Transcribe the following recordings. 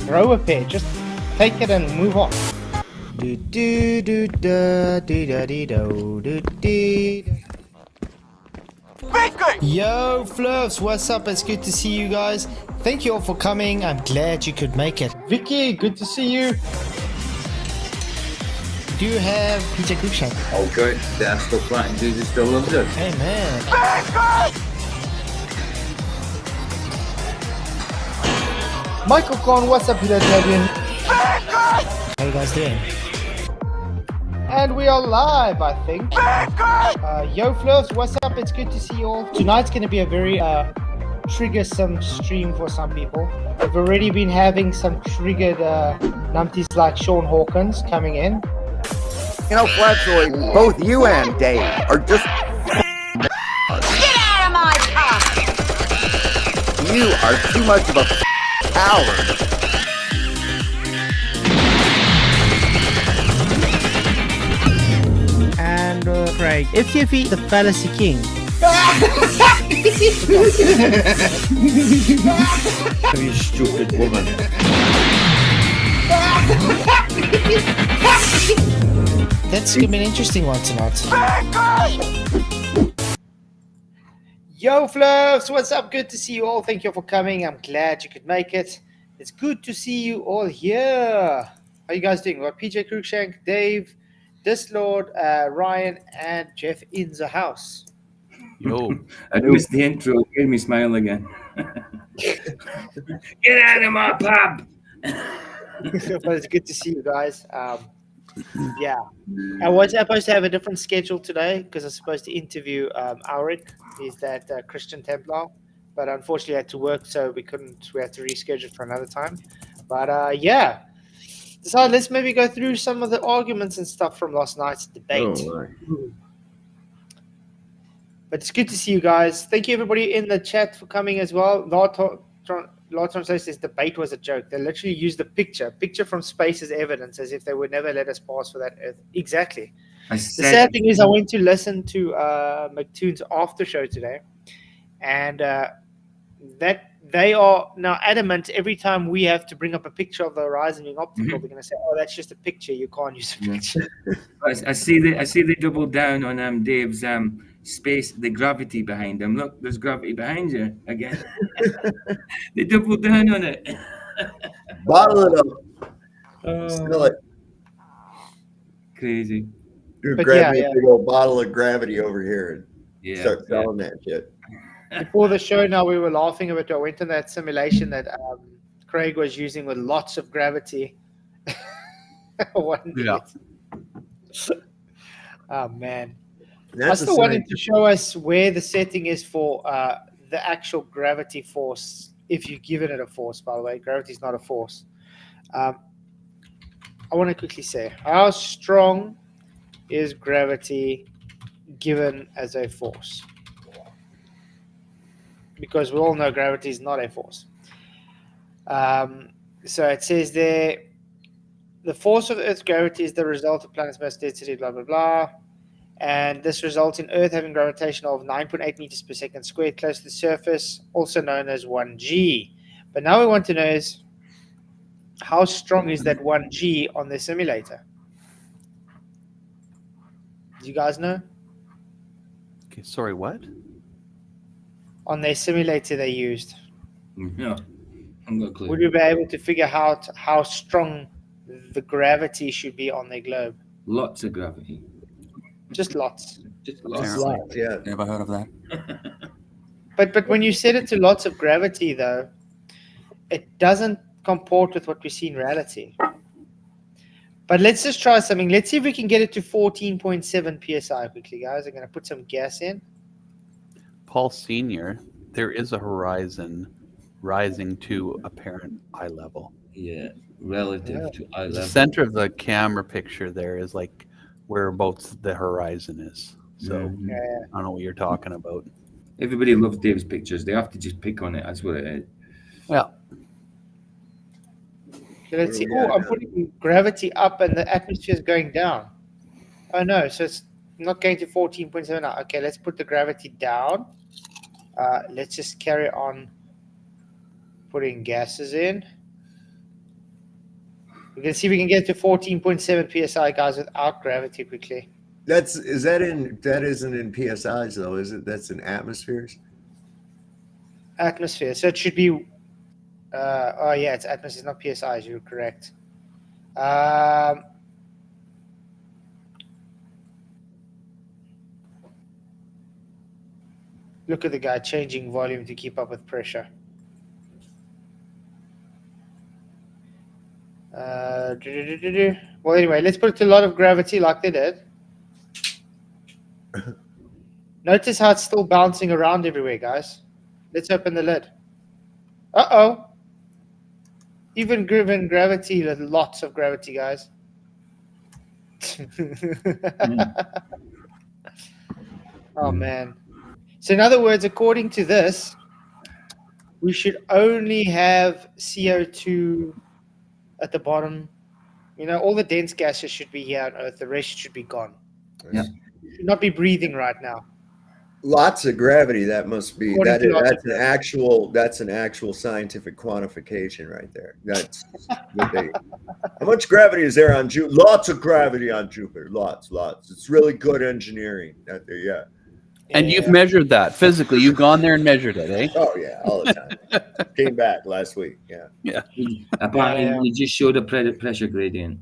grow a pair. Just take it and move on. Do do do da do da dee do do dee. Yo, Fluffs, what's up? It's good to see you guys. Thank you all for coming. I'm glad you could make it. Vicky, good to see you. Do you have PJ Cruikshank? Oh, good. That's still fine. Dude, it still loves it. Hey, man. Michael Korn, what's up, Peter Tabian? How you guys doing? And we are live, I think. Yo, Fluffs, what's up? It's good to see you all. Tonight's going to be a very triggersome stream for some people. We've already been having some triggered numpties like Sean Hawkins coming in. You know, Flatzoid, both you and Dave are just... Get out of my pocket! You are too much of a coward. And Craig, FTFE the fallacy king. You stupid woman. That's gonna be an interesting one tonight. Yo, Fluffs, what's up? Good to see you all. Thank you all for coming. I'm glad you could make it. It's good to see you all here. How you guys doing? We've got PJ Cruikshank, Dave, Dislord, Ryan, and Jeff in the house. Yo. I missed the intro. It made me smile again. Get out of my pub! But it's good to see you guys. Yeah, I was supposed to have a different schedule today because I was supposed to interview Auric. He's that Christian Templar, but unfortunately I had to work, so we couldn't. We had to reschedule for another time. But yeah, so let's maybe go through some of the arguments and stuff from last night's debate. Oh, But it's good to see you guys. Thank you everybody in the chat for coming as well. Lotron says this debate was a joke. They literally used the picture from space as evidence, as if they would never let us pass for that Earth. Exactly. The sad thing is I went to listen to McToon's after show today, and that they are now adamant every time we have to bring up a picture of the horizon being optical, they're going to say, oh, that's just a picture. You can't use a picture. I see they doubled down on Dave's space, the gravity behind him. Look, there's gravity behind you again. They doubled down on it. Bottle it up. Still it. Crazy. Dude, But grab me yeah. a big old bottle of gravity over here and start selling that shit. Before the show now, we were laughing a bit. I went on that simulation that Craig was using with lots of gravity. Yeah. Oh, man. That's I still wanted to show us where the setting is for the actual gravity force, if you give it a force, by the way. Gravity is not a force. I want to quickly say, how strong is gravity given as a force? Because we all know gravity is not a force. So it says there, the force of Earth's gravity is the result of planet's mass density, blah, blah, blah. And this results in Earth having gravitation of 9.8 meters per second squared close to the surface, also known as 1g. But now we want to know is, how strong is that 1g on the simulator? Do you guys know? Okay, sorry, what? On their simulator they used. No, I'm not clear. Would we be able to figure out how strong the gravity should be on their globe? Lots of gravity. Just lots. Just lots. Apparently. Yeah. Never heard of that. But when you set it to lots of gravity, though, it doesn't comport with what we see in reality. But let's just try something. Let's see if we can get it to 14.7 psi quickly, guys. I'm going to put some gas in. Paul Sr., there is a horizon rising to apparent eye level. Yeah, relative to eye The level. center of the camera picture there is like whereabouts the horizon is. So I don't know what you're talking about. Everybody loves Dave's pictures. They have to just pick on it. That's what it is. Yeah. So let's see. Oh, I'm putting gravity up and the atmosphere is going down. Oh, no. So it's not going to 14.7 now. Okay, let's put the gravity down. Let's just carry on putting gases in. We can see if we can get to 14.7 psi, guys, without gravity quickly. That isn't in PSIs though, is it? That's in atmospheres. Atmosphere. So it should be. Oh yeah, it's atmosphere, not PSIs. You're correct. Look at the guy changing volume to keep up with pressure. Well, anyway, let's put it to a lot of gravity like they did. Notice how it's still bouncing around everywhere, guys. Let's open the lid. Uh-oh. Even given gravity, there's lots of gravity, guys. Oh, man. So in other words, according to this, we should only have CO2 at the bottom. You know, all the dense gases should be here on Earth. The rest should be gone. Yeah. Should not be breathing right now. Lots of gravity. That must be According to lots that's of an actual scientific quantification right there. That's what they. How much gravity is there on Jupiter? Lots of gravity on Jupiter. Lots. It's really good engineering. Yeah. And you've measured that physically. You've gone there and measured it, eh? Oh yeah, all the time. Came back last week. Yeah. Apparently, you just showed a pressure gradient.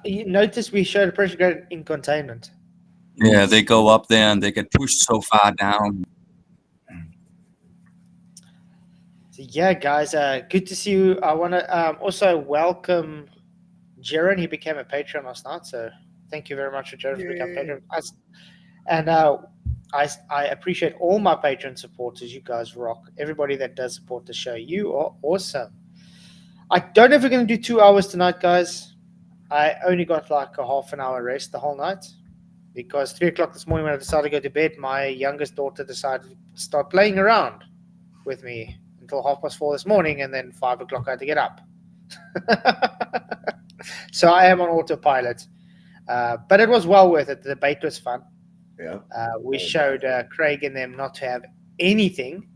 You notice we showed a pressure gradient in containment. Yeah, they go up there and they get pushed so far down. So yeah, guys, good to see you. I want to also welcome Jaron. He became a patron last night, so thank you very much for Jaron for becoming a patron. And I appreciate all my patron supporters. You guys rock. Everybody that does support the show, you are awesome. I don't know if we're going to do 2 hours tonight, guys. I only got like a half an hour rest the whole night because 3 o'clock this morning when I decided to go to bed, my youngest daughter decided to start playing around with me until 4:30 this morning, and then 5 o'clock I had to get up. So I am on autopilot. But it was well worth it. The debate was fun. Yeah. We showed Craig and them not to have anything.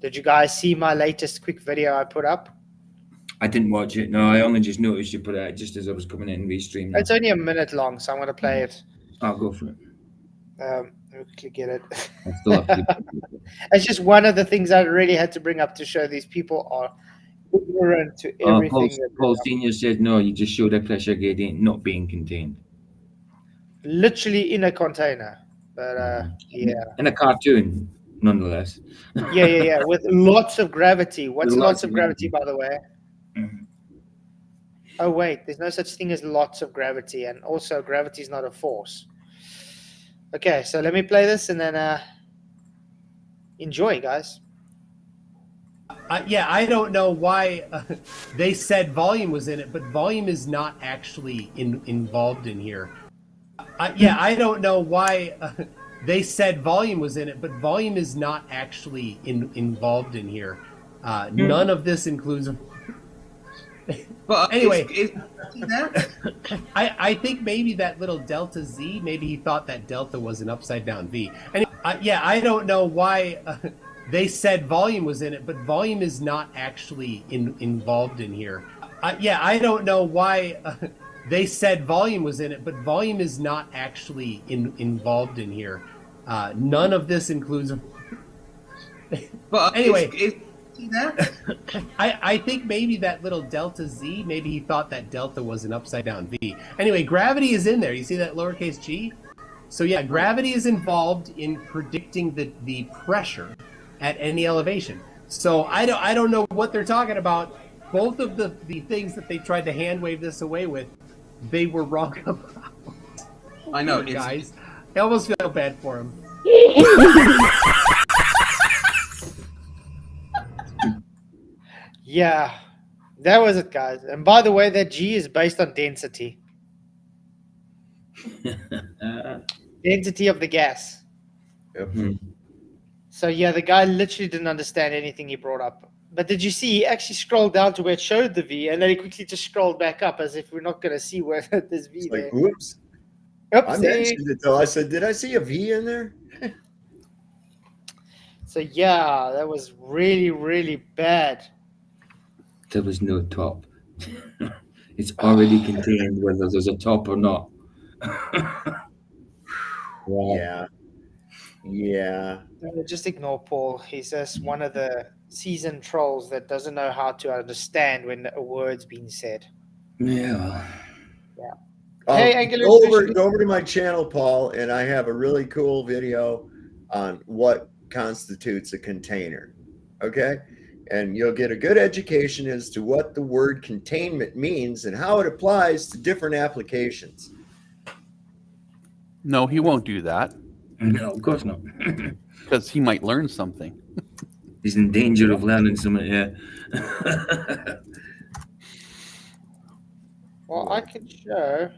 Did you guys see my latest quick video I put up? I didn't watch it. No, I only just noticed you put it out just as I was coming in and restreaming. It's only a minute long, so I'm going to play it. I'll go for it. Let me quickly get it. I still have to. It's just one of the things I really had to bring up to show these people are ignorant to everything. Paul Senior says no. You just showed a pressure gradient not being contained. Literally in a container, but yeah. In a cartoon, nonetheless. Yeah. With lots of gravity. What's lots of gravity, by the way? Oh wait, there's no such thing as lots of gravity, and also gravity is not a force. Okay, so let me play this and then enjoy, guys. I don't know why they said volume was in it, but volume is not actually involved in here. I don't know why they said volume was in it, but volume is not actually involved in here. None of this includes. But anyway, I think maybe that little delta Z, maybe he thought that delta was an upside down V. Anyway, I don't know why they said volume was in it, but volume is not actually involved in here. I don't know why they said volume was in it, but volume is not actually involved in here. None of this includes. But anyway. I think maybe that little delta Z, maybe he thought that delta was an upside down V. Anyway, gravity is in there. You see that lowercase g? So yeah, gravity is involved in predicting the pressure at any elevation. So I don't know what they're talking about. Both of the things that they tried to hand wave this away with, they were wrong about. I know, guys. I almost feel bad for him. Yeah, that was it, guys. And by the way, that G is based on density. Density of the gas. Yep. So yeah, the guy literally didn't understand anything he brought up. But did you see he actually scrolled down to where it showed the V, and then he quickly just scrolled back up as if we're not going to see where this V It's there. like, oops. I mentioned it though. I said, did I see a V in there? So yeah, that was really, really bad. There was no top. It's already contained whether there's a top or not. Wow. Yeah. Just ignore Paul. He's just one of the seasoned trolls that doesn't know how to understand when a word's being said. Yeah. Hey, Angular Go Solution. over to my channel, Paul, and I have a really cool video on what constitutes a container. Okay? And you'll get a good education as to what the word containment means and how it applies to different applications. No, he won't do that No, of course not. because he might learn something. He's in danger of learning something, yeah. Well, I can show.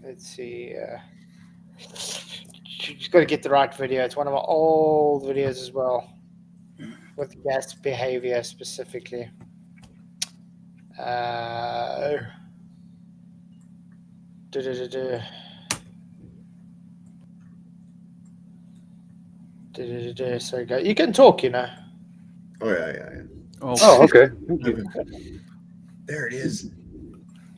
Let's see. Just got to get the right video. It's one of my old videos as well, with gas behavior specifically. Sorry, guys. You can talk, you know. Oh, yeah. Oh, okay. Thank you. There it is.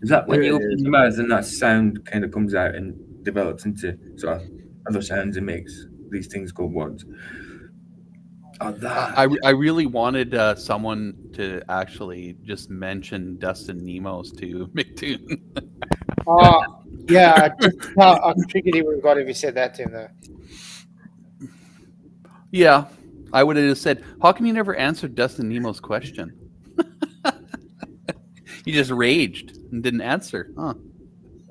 Is that when There you it open is. your mouth and that sound kind of comes out and develops into sort of other sounds and makes these things go words? Oh, that. I really wanted someone to actually just mention Dustin Nemos to McToon. Yeah, just how triggered he would have got if you said that to him, though. Yeah, I would have just said, "How come you never answered Dustin Nemo's question?" You just raged and didn't answer. Huh?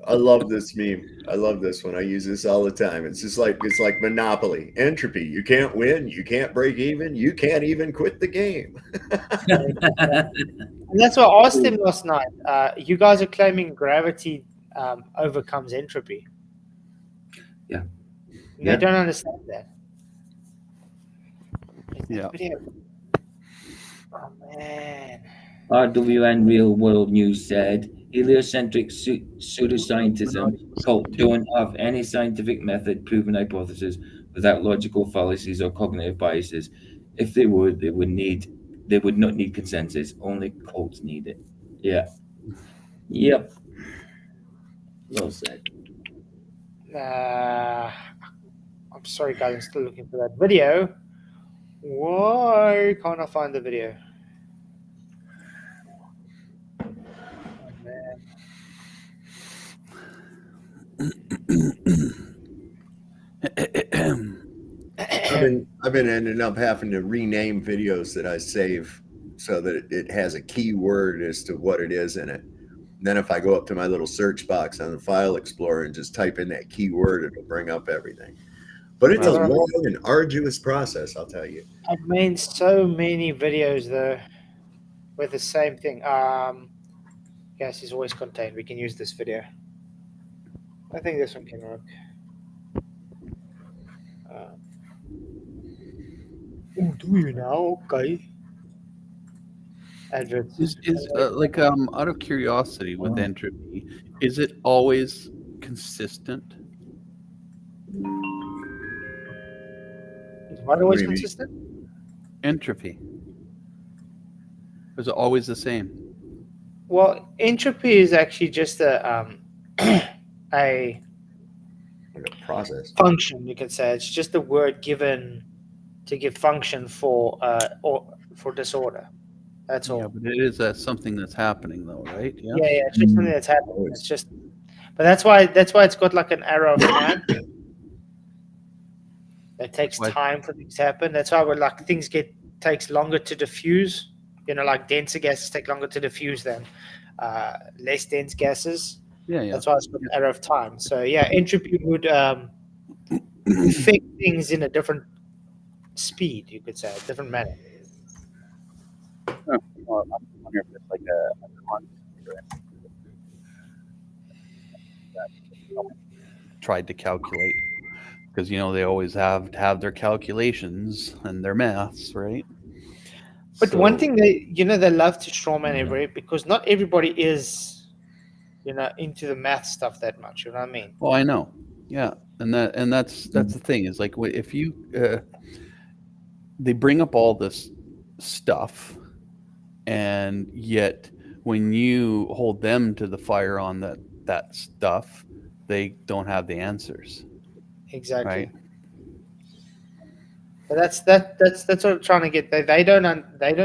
I love this meme. I love this one. I use this all the time. It's like Monopoly. Entropy. You can't win. You can't break even. You can't even quit the game. And that's what I asked him last night. You guys are claiming gravity overcomes entropy. Yeah. They don't understand that. Yeah. Oh, man. RWN Real World News said heliocentric pseudoscientism cult don't have any scientific method proven hypothesis without logical fallacies or cognitive biases. If they would, they would not need consensus. Only cults need it. Yeah. Yep. Well said. I'm sorry, guys. I'm still looking for that video. Why can't I find the video? Oh, man. I've been ending up having to rename videos that I save so that it has a keyword as to what it is in it. And then if I go up to my little search box on the file explorer and just type in that keyword, it'll bring up everything. But it's a long and arduous process, I'll tell you. I've made so many videos though with the same thing. Gas is always contained. We can use this video. I think this one can work. Do you now? Okay. Adverts. Is out of curiosity with entropy, is it always consistent? Is what always What do you mean? consistent? Entropy. Is it always the same? Well, entropy is actually just a Process. function, you could say. It's just a word given to give function for disorder. That's all. Yeah, but it is something that's happening, though, right? Yeah, it's just something that's happening. It's just, but that's why it's got like an arrow of time. It takes time for things to happen. That's why we're like things takes longer to diffuse. You know, like denser gases take longer to diffuse than less dense gases. Yeah. That's why it's got an arrow of time. So yeah, entropy would affect things in a different speed, you could say, a different manner. I wonder if it's like a tried to calculate, because they always have to have their calculations and their maths, right? But one thing they love to strawman everybody because not everybody is into the math stuff that much. You know what I mean? Well, I know. Yeah, and that's the thing is like if you. They bring up all this stuff, and yet when you hold them to the fire on that stuff, they don't have the answers. Exactly. Right. But that's what I'm trying to get. They don't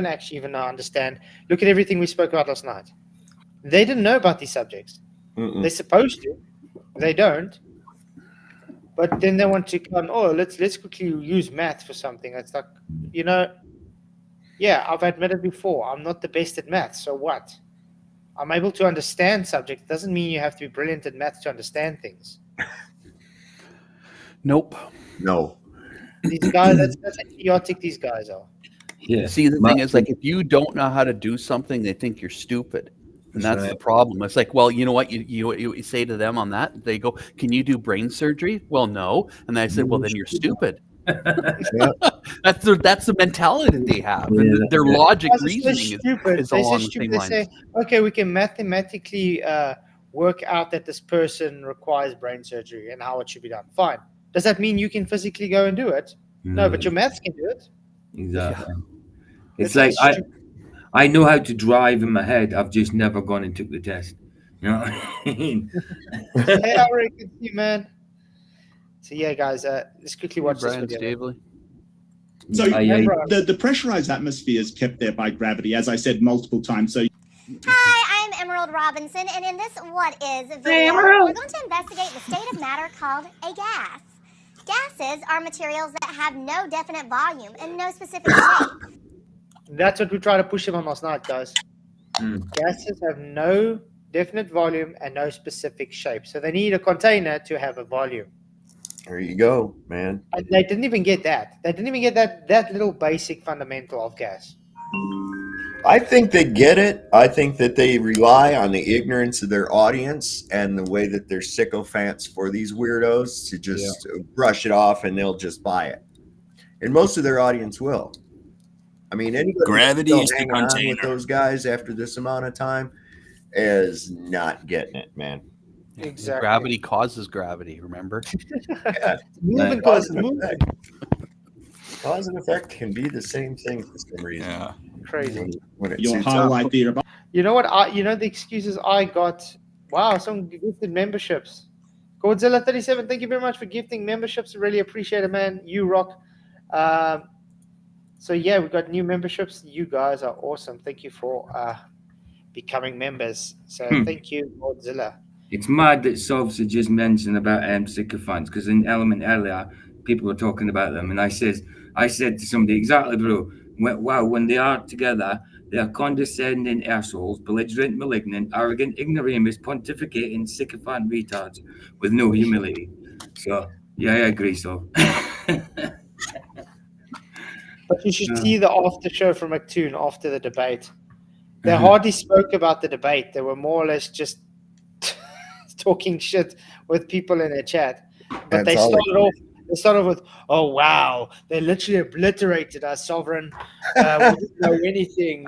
actually even understand. Look at everything we spoke about last night. They didn't know about these subjects. Mm-mm. They're supposed to. They don't. But then they want to come. Oh, let's quickly use math for something. It's like, yeah, I've admitted before. I'm not the best at math. So what? I'm able to understand subjects. Doesn't mean you have to be brilliant at math to understand things. Nope. No. These guys, that's how idiotic these guys are. Yeah. See, the thing is, like, if you don't know how to do something, they think you're stupid. And that's the problem. It's like, well, you know what you say to them on that? They go, "Can you do brain surgery?" Well, no. And I said, "Well, then you're stupid." That's the mentality they have, and their logic reasoning is along the same lines. They say, "Okay, we can mathematically work out that this person requires brain surgery and how it should be done." Fine. Does that mean you can physically go and do it? No, but your maths can do it. Exactly. Yeah. It's like I know how to drive in my head. I've just never gone and took the test. You know what I mean? Hey, I reckon you, man. So yeah, guys, let's quickly watch this video. Stavely. So the pressurized atmosphere is kept there by gravity, as I said multiple times. So hi, I'm Emerald Robinson, and in this What Is video, we're going to investigate the state of matter called a gas. Gases are materials that have no definite volume and no specific shape. That's what we try to push them on last night, guys. Gases have no definite volume and no specific shape. So they need a container to have a volume. There you go, man. And they didn't even get that. They didn't even get that little basic fundamental of gas. I think they get it. I think that they rely on the ignorance of their audience and the way that they're sycophants for these weirdos to just brush it off, and they'll just buy it. And most of their audience will. I mean, anybody Gravity is the hanging on container. with those guys after this amount of time is not getting it, man. Exactly. Gravity causes gravity, remember? Yeah. Movement causes movement. Cause and effect can be the same thing for some reason. Yeah. Crazy. When it your suits highlight up. theater. You know what? The excuses I got. Wow, some gifted memberships. Godzilla37, thank you very much for gifting memberships. Really appreciate it, man. You rock. So yeah, we've got new memberships. You guys are awesome. Thank you for becoming members. So thank you, Godzilla. It's mad that Sovs just mentioned about sycophants, because in Element earlier, people were talking about them, and I said to somebody, exactly, bro. Wow, when they are together, they are condescending assholes, belligerent, malignant, arrogant, ignoramus, pontificating, sycophant retards with no humility. So yeah, I agree. So. But you should see the after show from McToon after the debate. They hardly spoke about the debate. They were more or less just talking shit with people in their chat. But they started with, "Oh wow, they literally obliterated our sovereign. We didn't know anything."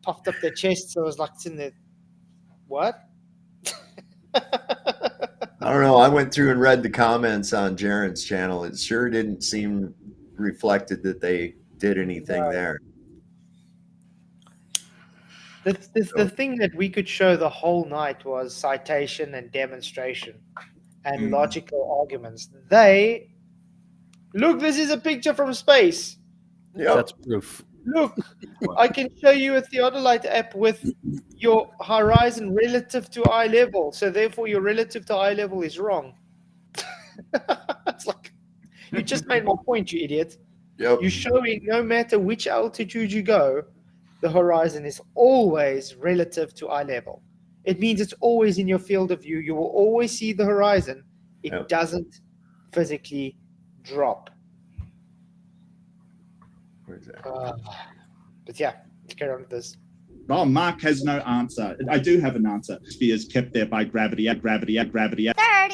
Puffed up their chests. So I was like, "It's in the what?" I don't know. I went through and read the comments on Jaren's channel. It sure didn't seem reflected that they did anything there. The thing that we could show the whole night was citation and demonstration and logical arguments. Look, this is a picture from space. Yeah, that's proof. Look, I can show you a theodolite app with your horizon relative to eye level. So therefore your relative to eye level is wrong. It's like, you just made my point, you idiot. Yep. You're showing no matter which altitude you go, the horizon is always relative to eye level. It means it's always in your field of view. You will always see the horizon. It doesn't physically drop. Where's that? But yeah, let's carry on with this. Oh, Mark has no answer. I do have an answer. Sphere is kept there by gravity. Third,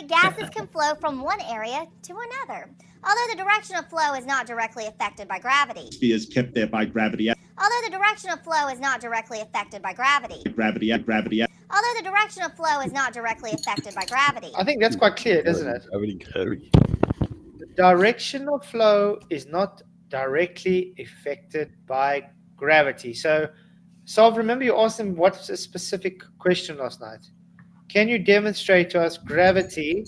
gases can flow from one area to another, although the direction of flow is not directly affected by gravity. Sphere is kept there by gravity. Although the direction of flow is not directly affected by gravity. Gravity. Although the direction of flow is not directly affected by gravity. I think that's quite clear, isn't it? Gravity. The direction of flow is not directly affected by gravity. So, Solve, remember you asked him what's a specific question last night. Can you demonstrate to us gravity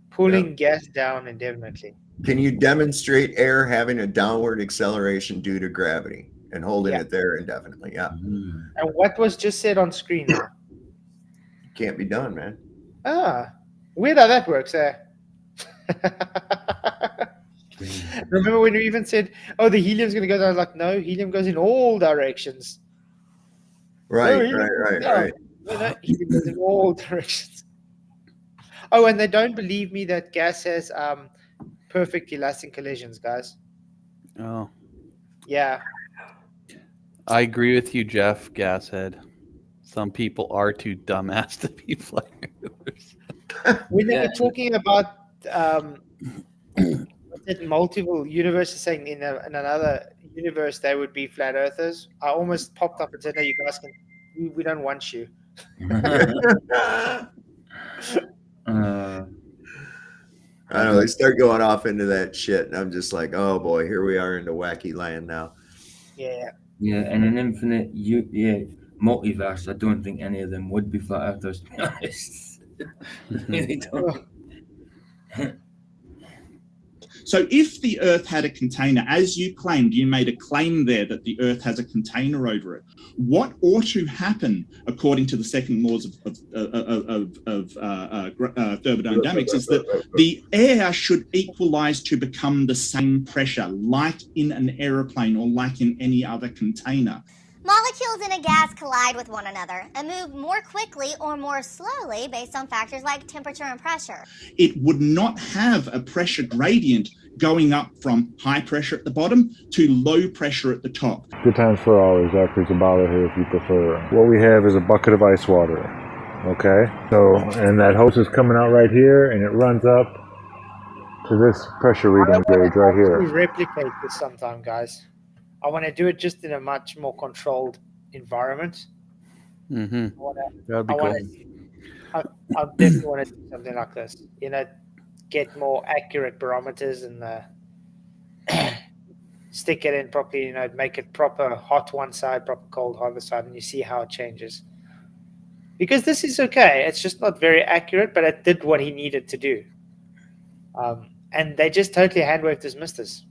pulling gas down indefinitely? Can you demonstrate air having a downward acceleration due to gravity and holding it there indefinitely? Yeah. And what was just said on screen now? Can't be done, man. Weird how that works, eh? Remember when you even said, "Oh, the helium's going to go down"? I was like, "No, helium goes in all directions." Right. No, helium goes in all directions. Oh, and they don't believe me that gas has perfect elastic collisions, guys. Oh. Yeah. I agree with you, Jeff Gashead. Some people are too dumbass to be flyers. When they were talking about multiple universes, saying in another universe they would be flat earthers, I almost popped up and said, "No, you guys can. We don't want you." I know they start going off into that shit, and I'm just like, oh boy, here we are into wacky land now. Yeah. Yeah, and an infinite multiverse. I don't think any of them would be flat earthers, to be honest. Really don't. So if the Earth had a container, as you claimed, you made a claim there that the Earth has a container over it. What ought to happen, according to the second laws of thermodynamics, is that the air should equalize to become the same pressure, like in an aeroplane or like in any other container. Molecules in a gas collide with one another and move more quickly or more slowly based on factors like temperature and pressure. It would not have a pressure gradient going up from high pressure at the bottom to low pressure at the top. Good times for all. There's actually a bottle here if you prefer. What we have is a bucket of ice water. Okay? So, and that hose is coming out right here, and it runs up to this pressure reading gauge right here. We replicate this sometime, guys. I want to do it just in a much more controlled environment. Mm-hmm. That'd be cool. I definitely want to do something like this. Get more accurate barometers and stick it in properly. Make it proper hot one side, proper cold other side, and you see how it changes. Because this is okay. It's just not very accurate, but it did what he needed to do. And they just totally hand-waved his misters.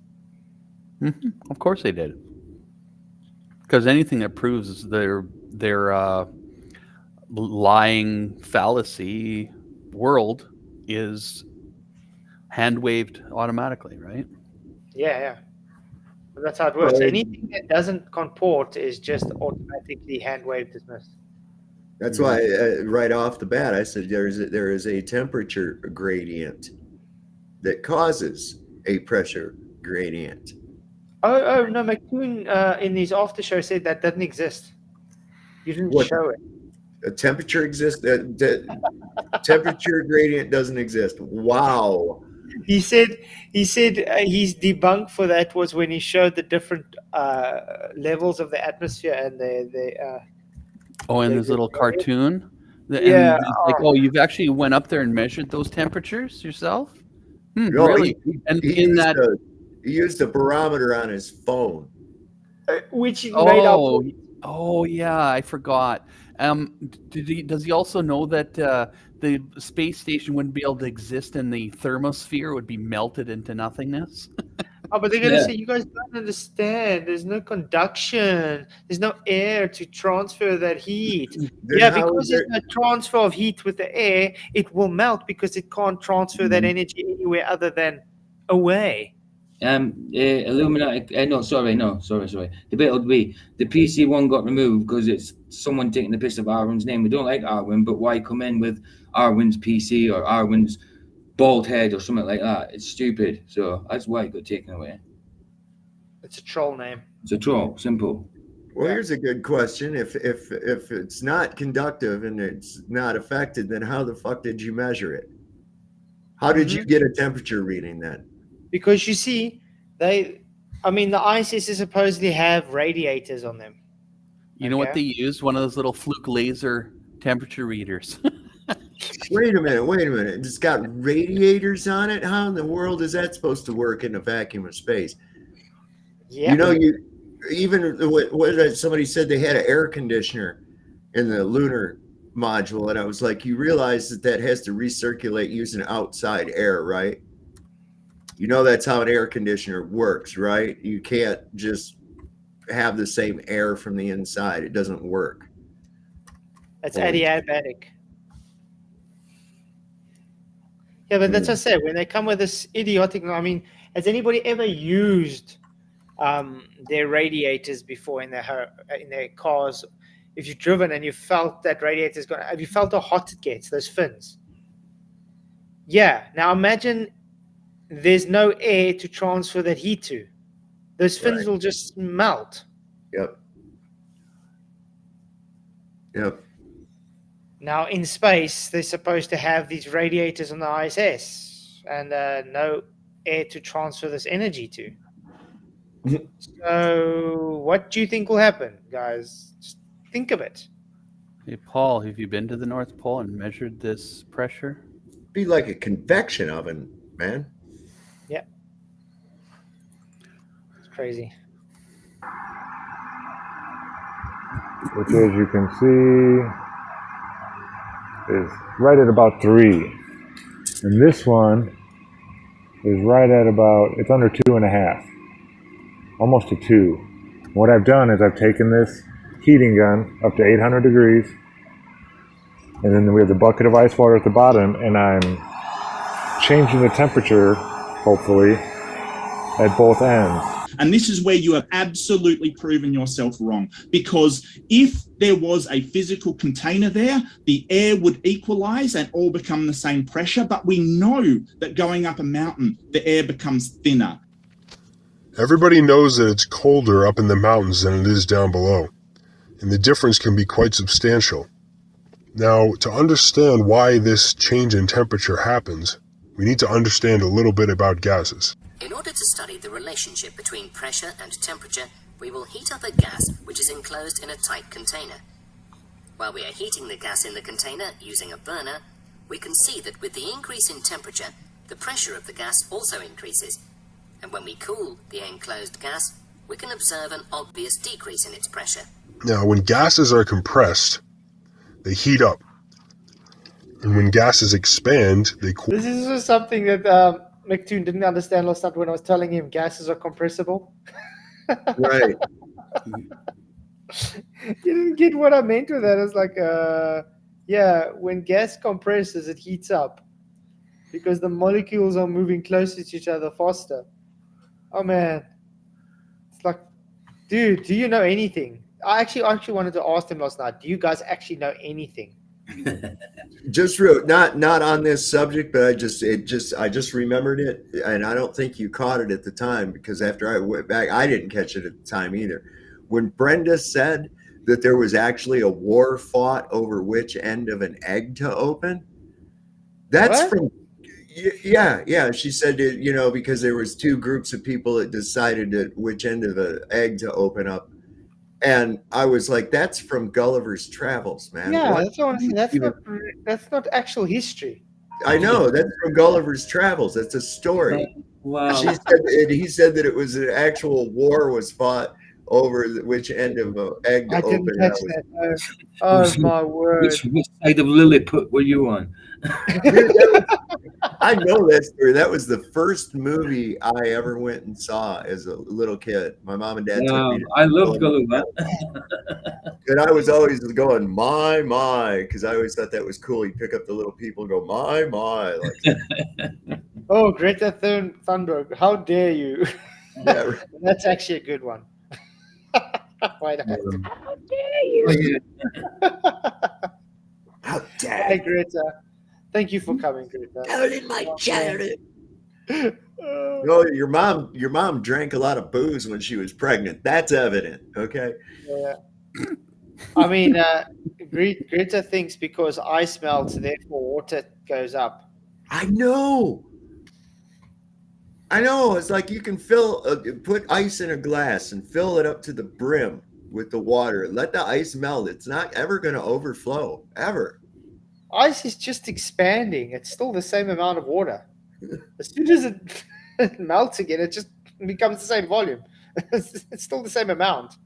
Mm-hmm. Of course they did. Because anything that proves their lying fallacy world is hand-waved automatically, right? Yeah. But that's how it works. Anything that doesn't comport is just automatically hand-waved dismissed. That's why right off the bat I said there is a temperature gradient that causes a pressure gradient. Oh no, McToon in his after show said that doesn't exist. You didn't show it. A temperature exists. Temperature gradient doesn't exist. Wow. He said his debunk for that was when he showed the different levels of the atmosphere and the in this little cartoon. Yeah. Like, you've actually went up there and measured those temperatures yourself? No, really? He used a barometer on his phone, which he made up. Oh yeah, I forgot. Does he also know that the space station wouldn't be able to exist in the thermosphere? It would be melted into nothingness? But they're gonna say, you guys don't understand. There's no conduction. There's no air to transfer that heat. Because there's no transfer of heat with the air, it will melt because it can't transfer that energy anywhere other than away. Illuminati. Sorry. The bit would be the PC one got removed because it's someone taking the piss of Arwen's name. We don't like Arwen, but why come in with Arwen's PC or Arwen's bald head or something like that? It's stupid. So that's why it got taken away. It's a troll name. It's a troll. Simple. Well, here's a good question. If it's not conductive and it's not affected, then how the fuck did you measure it? How did you get a temperature reading then? Because you see, the ISS supposedly have radiators on them. You know what they use? One of those little fluke laser temperature readers. Wait a minute. It's got radiators on it? How in the world is that supposed to work in a vacuum of space? Yeah. even what somebody said they had an air conditioner in the lunar module, and I was like, you realize that has to recirculate using outside air, right? You know that's how an air conditioner works, right? You can't just have the same air from the inside. It doesn't work. That's adiabatic. Yeah, but that's what I said. When they come with this idiotic, I mean, has anybody ever used their radiators before in their cars? If you've driven and you felt that radiator's gone, have you felt how hot it gets? Those fins. Yeah. Now imagine there's no air to transfer that heat to. Those fins will just melt. Yep. Yep. Now in space, they're supposed to have these radiators on the ISS and no air to transfer this energy to. So what do you think will happen, guys? Just think of it. Hey, Paul, have you been to the North Pole and measured this pressure? Be like a convection oven, man. Yeah. It's crazy. Which, as you can see, is right at about 3. And this one is right at about, it's under 2.5. Almost a 2. What I've done is I've taken this heating gun up to 800 degrees, and then we have the bucket of ice water at the bottom, and I'm changing the temperature, hopefully, at both ends. And this is where you have absolutely proven yourself wrong, because if there was a physical container there, the air would equalize and all become the same pressure. But we know that going up a mountain, the air becomes thinner. Everybody knows that it's colder up in the mountains than it is down below, and the difference can be quite substantial. Now, to understand why this change in temperature happens, we need to understand a little bit about gases. In order to study the relationship between pressure and temperature, we will heat up a gas which is enclosed in a tight container. While we are heating the gas in the container using a burner, we can see that with the increase in temperature, the pressure of the gas also increases. And when we cool the enclosed gas, we can observe an obvious decrease in its pressure. Now, when gases are compressed, they heat up. And when gases expand, they cool. This is just something that McToon didn't understand last night when I was telling him gases are compressible. Right. You didn't get what I meant with that. It's like, yeah, when gas compresses, it heats up because the molecules are moving closer to each other faster. Oh, man. It's like, dude, do you know anything? I actually wanted to ask him last night, do you guys actually know anything? Just not on this subject, but I just remembered it, and I don't think you caught it at the time, because after I went back, I didn't catch it at the time either. When Brenda said that there was actually a war fought over which end of an egg to open, that's what? From yeah. She said it, because there was 2 groups of people that decided which end of the egg to open up. And I was like, that's from Gulliver's Travels, man. Yeah, that's what I want to say. That's not actual history. I know, that's from Gulliver's Travels. That's a story. Wow. He said that it was an actual war was fought over which end of an egg to open. I didn't catch that. Oh, my word. Which side of Lilliput were you on? I know that story. That was the first movie I ever went and saw as a little kid. My mom and dad took me to. I love Gulliver. And I was always going, my, because I always thought that was cool. You pick up the little people and go, my. Like, oh, Greta Thunberg, how dare you? Yeah, right. That's actually a good one. Why not? How dare you? How dare Hey, Greta. Thank you for coming, Greta. Down in my childhood. No, your mom drank a lot of booze when she was pregnant. That's evident. Okay. Yeah. I mean, Greta thinks because ice melts, therefore water goes up. I know. It's like you can put ice in a glass and fill it up to the brim with the water. Let the ice melt. It's not ever going to overflow, ever. Ice is just expanding. It's still the same amount of water. As soon as it melts again, it just becomes the same volume. It's still the same amount.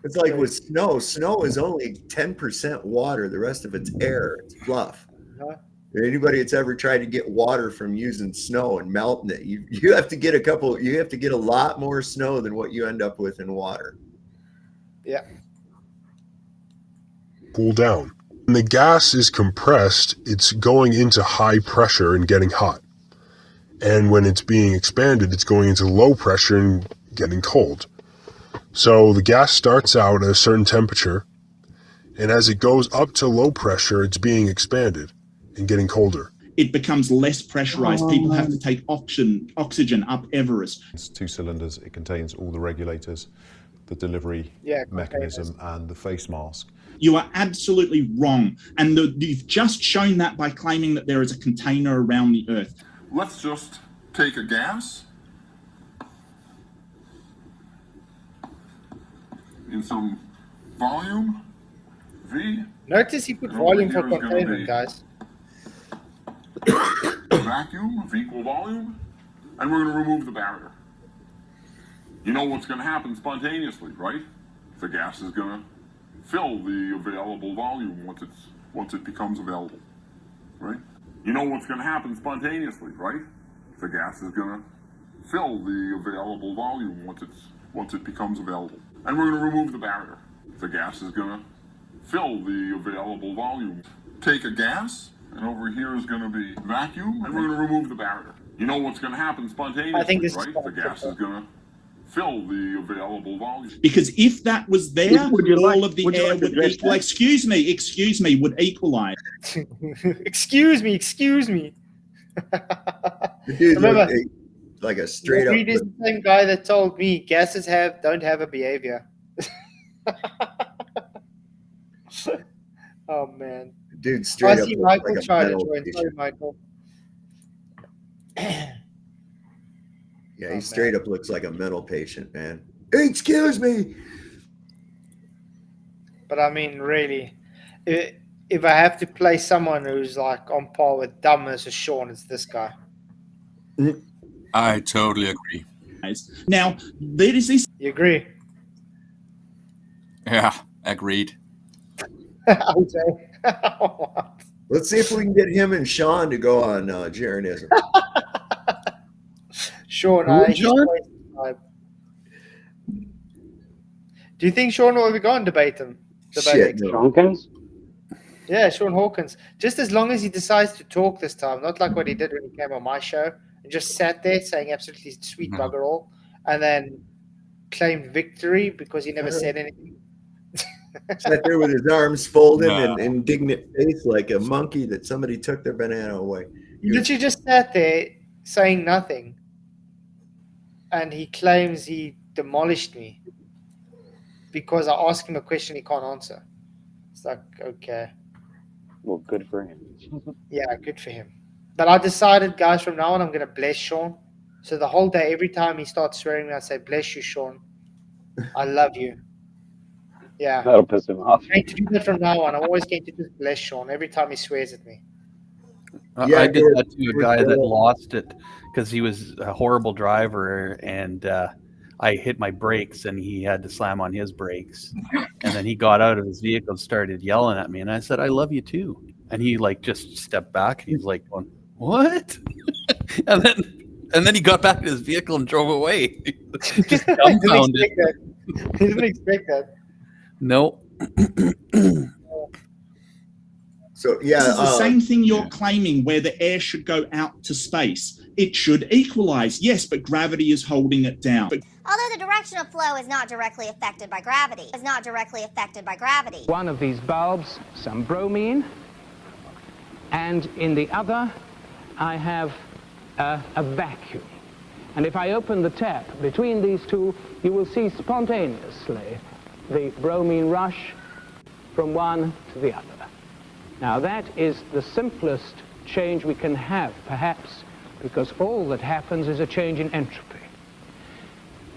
It's like with snow. Snow is only 10% water. The rest of it's air. It's fluff. Anybody that's ever tried to get water from using snow and melting it, you have to get a lot more snow than what you end up with in water. Yeah. Cool down. When the gas is compressed, it's going into high pressure and getting hot. And when it's being expanded, it's going into low pressure and getting cold. So the gas starts out at a certain temperature, and as it goes up to low pressure, it's being expanded and getting colder. It becomes less pressurized. People have to take oxygen up Everest. It's 2 cylinders. It contains all the regulators, the delivery mechanism, and the face mask. You are absolutely wrong. And you've just shown that by claiming that there is a container around the Earth. Let's just take a gas in some volume, V. Notice he put volume for containment, guys. Vacuum of equal volume, and we're going to remove the barrier. You know what's going to happen spontaneously, right? The gas is going to fill the available volume once it becomes available, right? You know what's going to happen spontaneously, right? The gas is going to fill the available volume once it becomes available, and we're going to remove the barrier. The gas is going to fill the available volume. Take a gas, and over here is going to be vacuum, and we're going to remove the barrier. You know what's going to happen spontaneously, right? The gas is going to fill the available volume. Because if that was there, all of the air would equal. Excuse me, would equalize. excuse me. Dude, Remember, like a straight up. Reed is the same guy that told me gases don't have a behavior. Oh man, dude, straight I up. see Michael like try to metal join. patient. Sorry, Michael. Yeah, he straight up looks like a mental patient, man. Excuse me. But I mean, really, if I have to play someone who's like on par with dumb as Sean, it's this guy. I totally agree. Now, there is this. You agree? Yeah, agreed. I would say. Let's see if we can get him and Sean to go on Jeranism. Sean, do you think Sean will ever go and debate him? Shit, no. Hawkins? Yeah, Sean Hawkins. Just as long as he decides to talk this time, not like what he did when he came on my show and just sat there saying absolutely sweet bugger all, and then claimed victory because he never said anything. Sat there with his arms folded and indignant face like a monkey that somebody took their banana away. He literally just sat there saying nothing. And he claims he demolished me because I asked him a question he can't answer. It's like, okay. Well, good for him. Yeah, good for him. But I decided, guys, from now on, I'm going to bless Sean. So the whole day, every time he starts swearing me, I say, bless you, Sean. I love you. Yeah. That'll piss him off. I'm going to do that from now on. I'm always going to just bless Sean every time he swears at me. I did that to a guy that lost it because he was a horrible driver, and I hit my brakes, and he had to slam on his brakes. And then he got out of his vehicle and started yelling at me, and I said, I love you too. And he like just stepped back, and he's like, going, what? and then he got back to his vehicle and drove away. Just dumbfounded. He didn't expect that. No. So yeah, This is the same thing you're claiming, where the air should go out to space. It should equalize, yes, but gravity is holding it down. Although the direction of flow is not directly affected by gravity. One of these bulbs, some bromine, and in the other, I have a vacuum. And if I open the tap between these two, you will see spontaneously the bromine rush from one to the other. Now that is the simplest change we can have, perhaps, because all that happens is a change in entropy.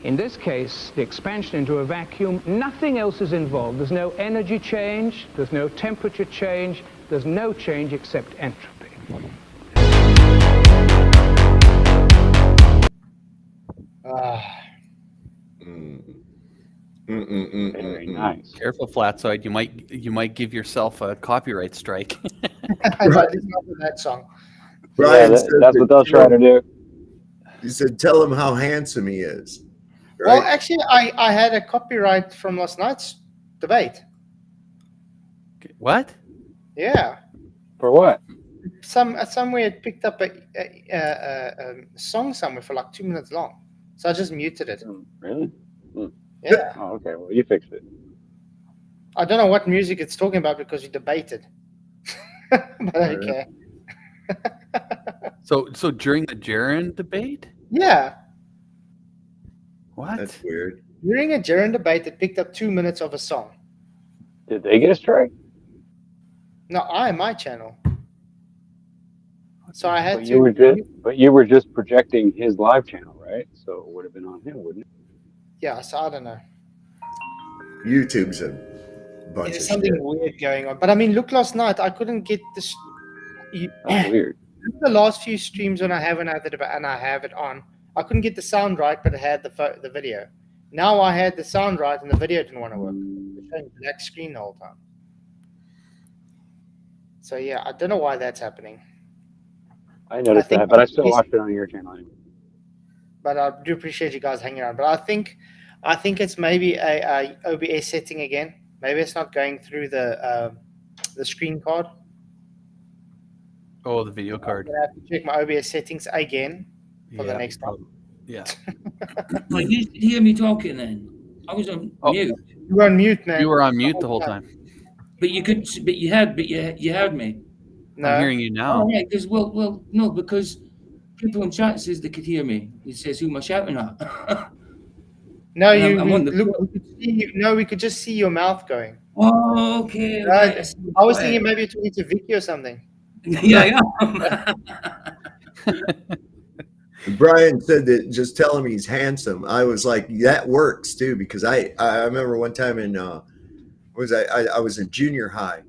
In this case, the expansion into a vacuum, nothing else is involved. There's no energy change, there's no temperature change, there's no change except entropy. Very nice. Careful, Flatzoid. You might give yourself a copyright strike. I listen to that song. Brian Yeah, said that's what they'll try to do. He said, "Tell him how handsome he is." Well, Right? actually, I had a copyright from last night's debate. What? Yeah. For what? Somewhere it picked up a song somewhere for like 2 minutes long, so I just muted it. Really? Yeah. Oh, okay. Well, you fixed it. I don't know what music it's talking about because we debated. But okay. So during the Jaron debate? Yeah. What? That's weird. During a Jaron debate, it picked up 2 minutes of a song. Did they get a strike? No, my channel. So I had But you were just projecting his live channel, right? So it would have been on him, wouldn't it? Yeah, so I don't know. YouTube's a bunch There's of something shit. weird going on. But I mean, look, last night I couldn't get this. That's weird. The last few streams when I haven't had the debate and I have it on, I couldn't get the sound right, but it had the video. Now I had the sound right and the video didn't want to work. It's showing black screen the whole time. So yeah, I don't know why that's happening. I noticed that, but I still watched it on your channel anyway. But I do appreciate you guys hanging around. But I think it's maybe a OBS setting again. Maybe it's not going through the screen card. Oh, the video card. I have to check my OBS settings again for the next time. Yeah. Like, you could hear me talking then. I was on mute. You were on mute, man. You were on mute the whole time. But you could. But you heard me. No. I'm hearing you now. Oh, yeah, because no, because people in chat says they could hear me. It says who am I shouting at? No, we could just see your mouth going. Oh, okay. Right. I was thinking maybe you're talking to Vicky or something. Yeah. Brian said that just tell him he's handsome. I was like, that works too, because I remember one time in I was in junior high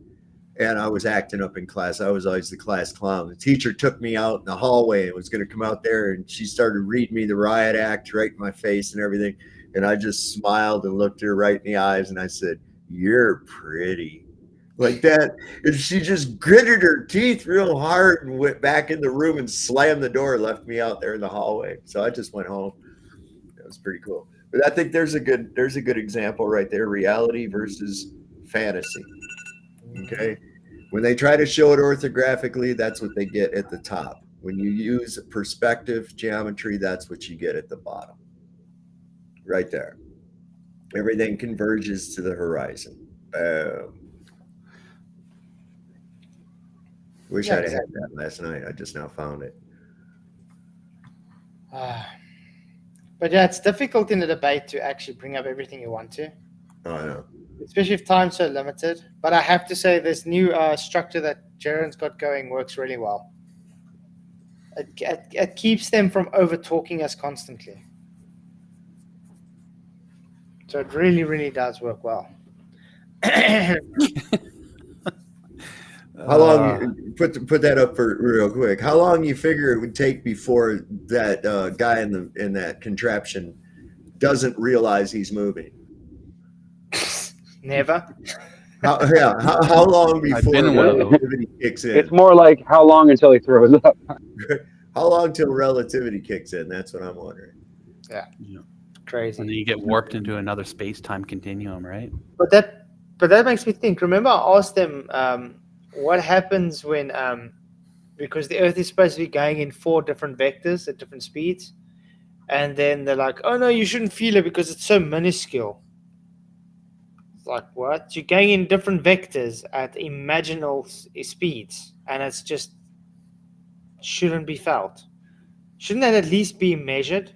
and I was acting up in class. I was always the class clown. The teacher took me out in the hallway and was going to come out there, and she started reading me the riot act right in my face and everything. And I just smiled and looked her right in the eyes and I said, "You're pretty." Like that. And she just gritted her teeth real hard and went back in the room and slammed the door, left me out there in the hallway. So I just went home. That was pretty cool. But I think there's a good example right there. Reality versus fantasy. Okay. When they try to show it orthographically, that's what they get at the top. When you use perspective geometry, that's what you get at the bottom. Right there. Everything converges to the horizon. Boom. Wish I'd had that last night. I just now found it. But yeah, it's difficult in a debate to actually bring up everything you want to. Oh, I know. Especially if time's so limited. But I have to say this new structure that Jaron's got going works really well. It keeps them from over-talking us constantly. So it really, really does work well. How long? Put that up for real quick. How long you figure it would take before that guy in that contraption doesn't realize he's moving? Never. How long before relativity kicks in? It's more like how long until he throws up. How long till relativity kicks in? That's what I'm wondering. Yeah. Crazy. And then you get warped into another space-time continuum, right? But that makes me think. Remember, I asked them what happens when because the Earth is supposed to be going in 4 different vectors at different speeds, and then they're like, "Oh no, you shouldn't feel it because it's so minuscule." It's like, what? You're going in different vectors at imaginal speeds, and it's just shouldn't be felt. Shouldn't that at least be measured?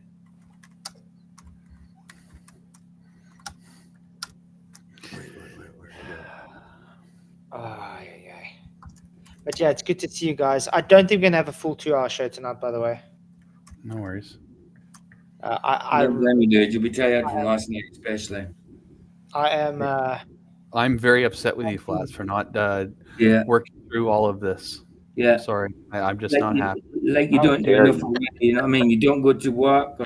But yeah, it's good to see you guys. I don't think we're gonna have a full 2-hour show tonight, by the way. No worries. Don't blame me, dude. You'll be tired from last night, especially. I am. I'm very upset with you, Flats, for not working through all of this. Yeah. Sorry, I'm just Like not you, happy. Like you don't do enough already, you know what I mean? You don't go to work.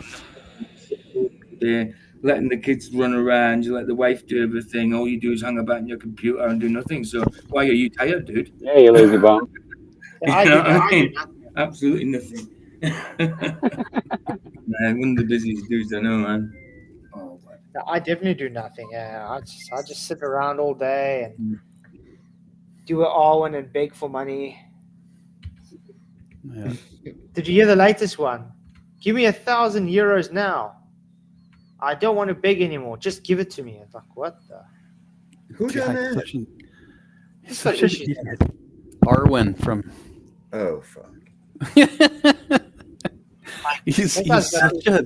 letting the kids run around, you let the wife do everything. All you do is hang about on your computer and do nothing. So why are you tired, dude? Yeah, you lazy bum. You I know do what I nothing. mean? Absolutely nothing. Man, one of the busiest dudes I know, man. Oh, No, I definitely do nothing. Yeah, I just sit around all day and do an Arwen and beg for money. Yeah. Did you hear the latest one? Give me 1,000 euros now. I don't want to beg anymore. Just give it to me. It's like, what the? Who done that? He's Such got an issues. idiot. Arwen from. Oh fuck. he's such a.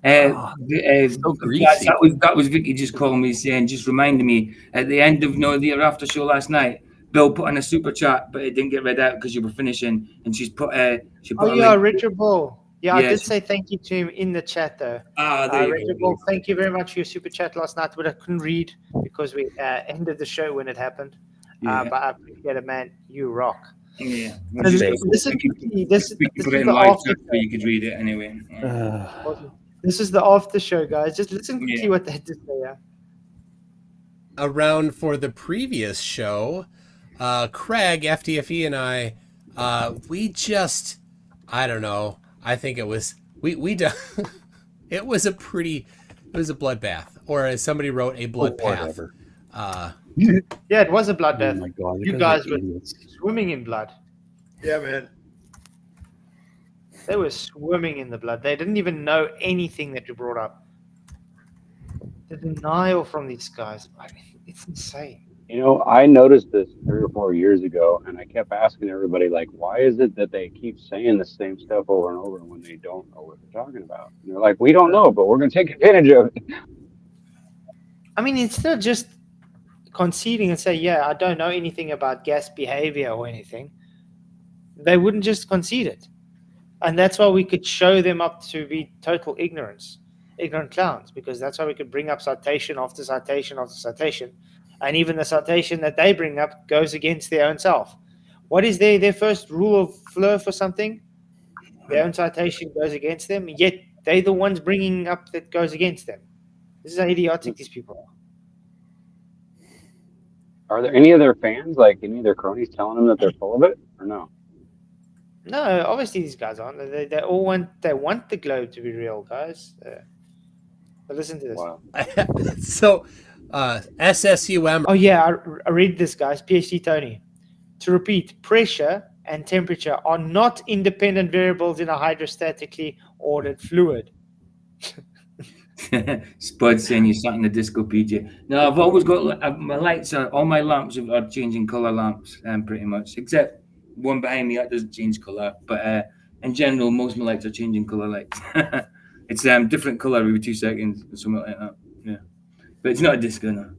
So greasy. that was Vicky just calling me saying, just reminding me at the end of the after show last night. Bill put on a super chat, but it didn't get read out because you were finishing, and she put a Oh yeah, link. Richard Bull. Yeah, I did Yes. say thank you to him in the chat though. There you Richard go. Bull, thank you very much for your super chat last night, but I couldn't read because we ended the show when it happened. Yeah. But I appreciate it, man. You rock. Yeah. This We is put it in the live after chat so you could read it anyway. This is the after show, guys. Just listen quickly Yeah. what they had to say. Yeah. Around for the previous show, Craig, FTFE, and I, we just, I don't know. I think it was it was a bloodbath, or as somebody wrote, a bloodbath. Yeah, it was a bloodbath. Oh my God, you you guys guys are were idiots. swimming in blood. Yeah, man. They were swimming in the blood. They didn't even know anything that you brought up. The denial from these guys, it's insane. You know, I noticed this 3 or 4 years ago, and I kept asking everybody, like, why is it that they keep saying the same stuff over and over when they don't know what they're talking about? And they're like, we don't know, but we're going to take advantage of it. I mean, instead of just conceding and say, yeah, I don't know anything about gas behavior or anything, they wouldn't just concede it. And that's why we could show them up to be total ignorant clowns, because that's why we could bring up citation after citation after citation. And even the citation that they bring up goes against their own self. What is their first rule of flow for something? Their own citation goes against them, yet they're the ones bringing up that goes against them. This is how idiotic these people are. Are there any of their fans, like any of their cronies, telling them that they're full of it, or no? No, obviously these guys aren't. They all want the globe to be real, guys. But listen to this. Wow. So, SSUM. Oh yeah, I read this, guys. PhD Tony. To repeat, pressure and temperature are not independent variables in a hydrostatically ordered fluid. Spud saying you sat in the disco PJ. No, I've always got my lights are all my lamps are changing color lamps, pretty much, except one behind me that doesn't change color. But in general, most of my lights are changing color lights. It's different color every 2 seconds or something like that. Yeah, but it's not a disco now.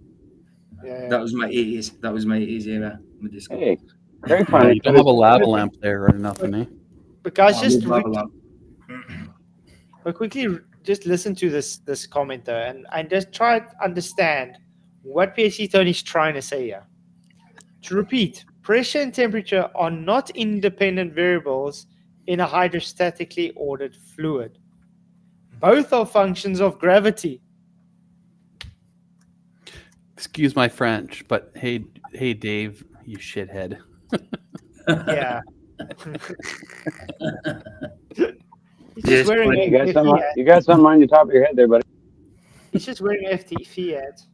Yeah. That was my 80s. That was my 80s era. My disco. Hey, Craig, Yeah, you don't have a lava lamp there or nothing, eh? But guys, But quickly, just listen to this comment though, and just try to understand what PhD Tony's trying to say here. To repeat, pressure and temperature are not independent variables in a hydrostatically ordered fluid. Both are functions of gravity. Excuse my French, but hey, Dave, you shithead. Yeah. Yes, you got something on the top of your head there, buddy. He's just wearing FTFE ads.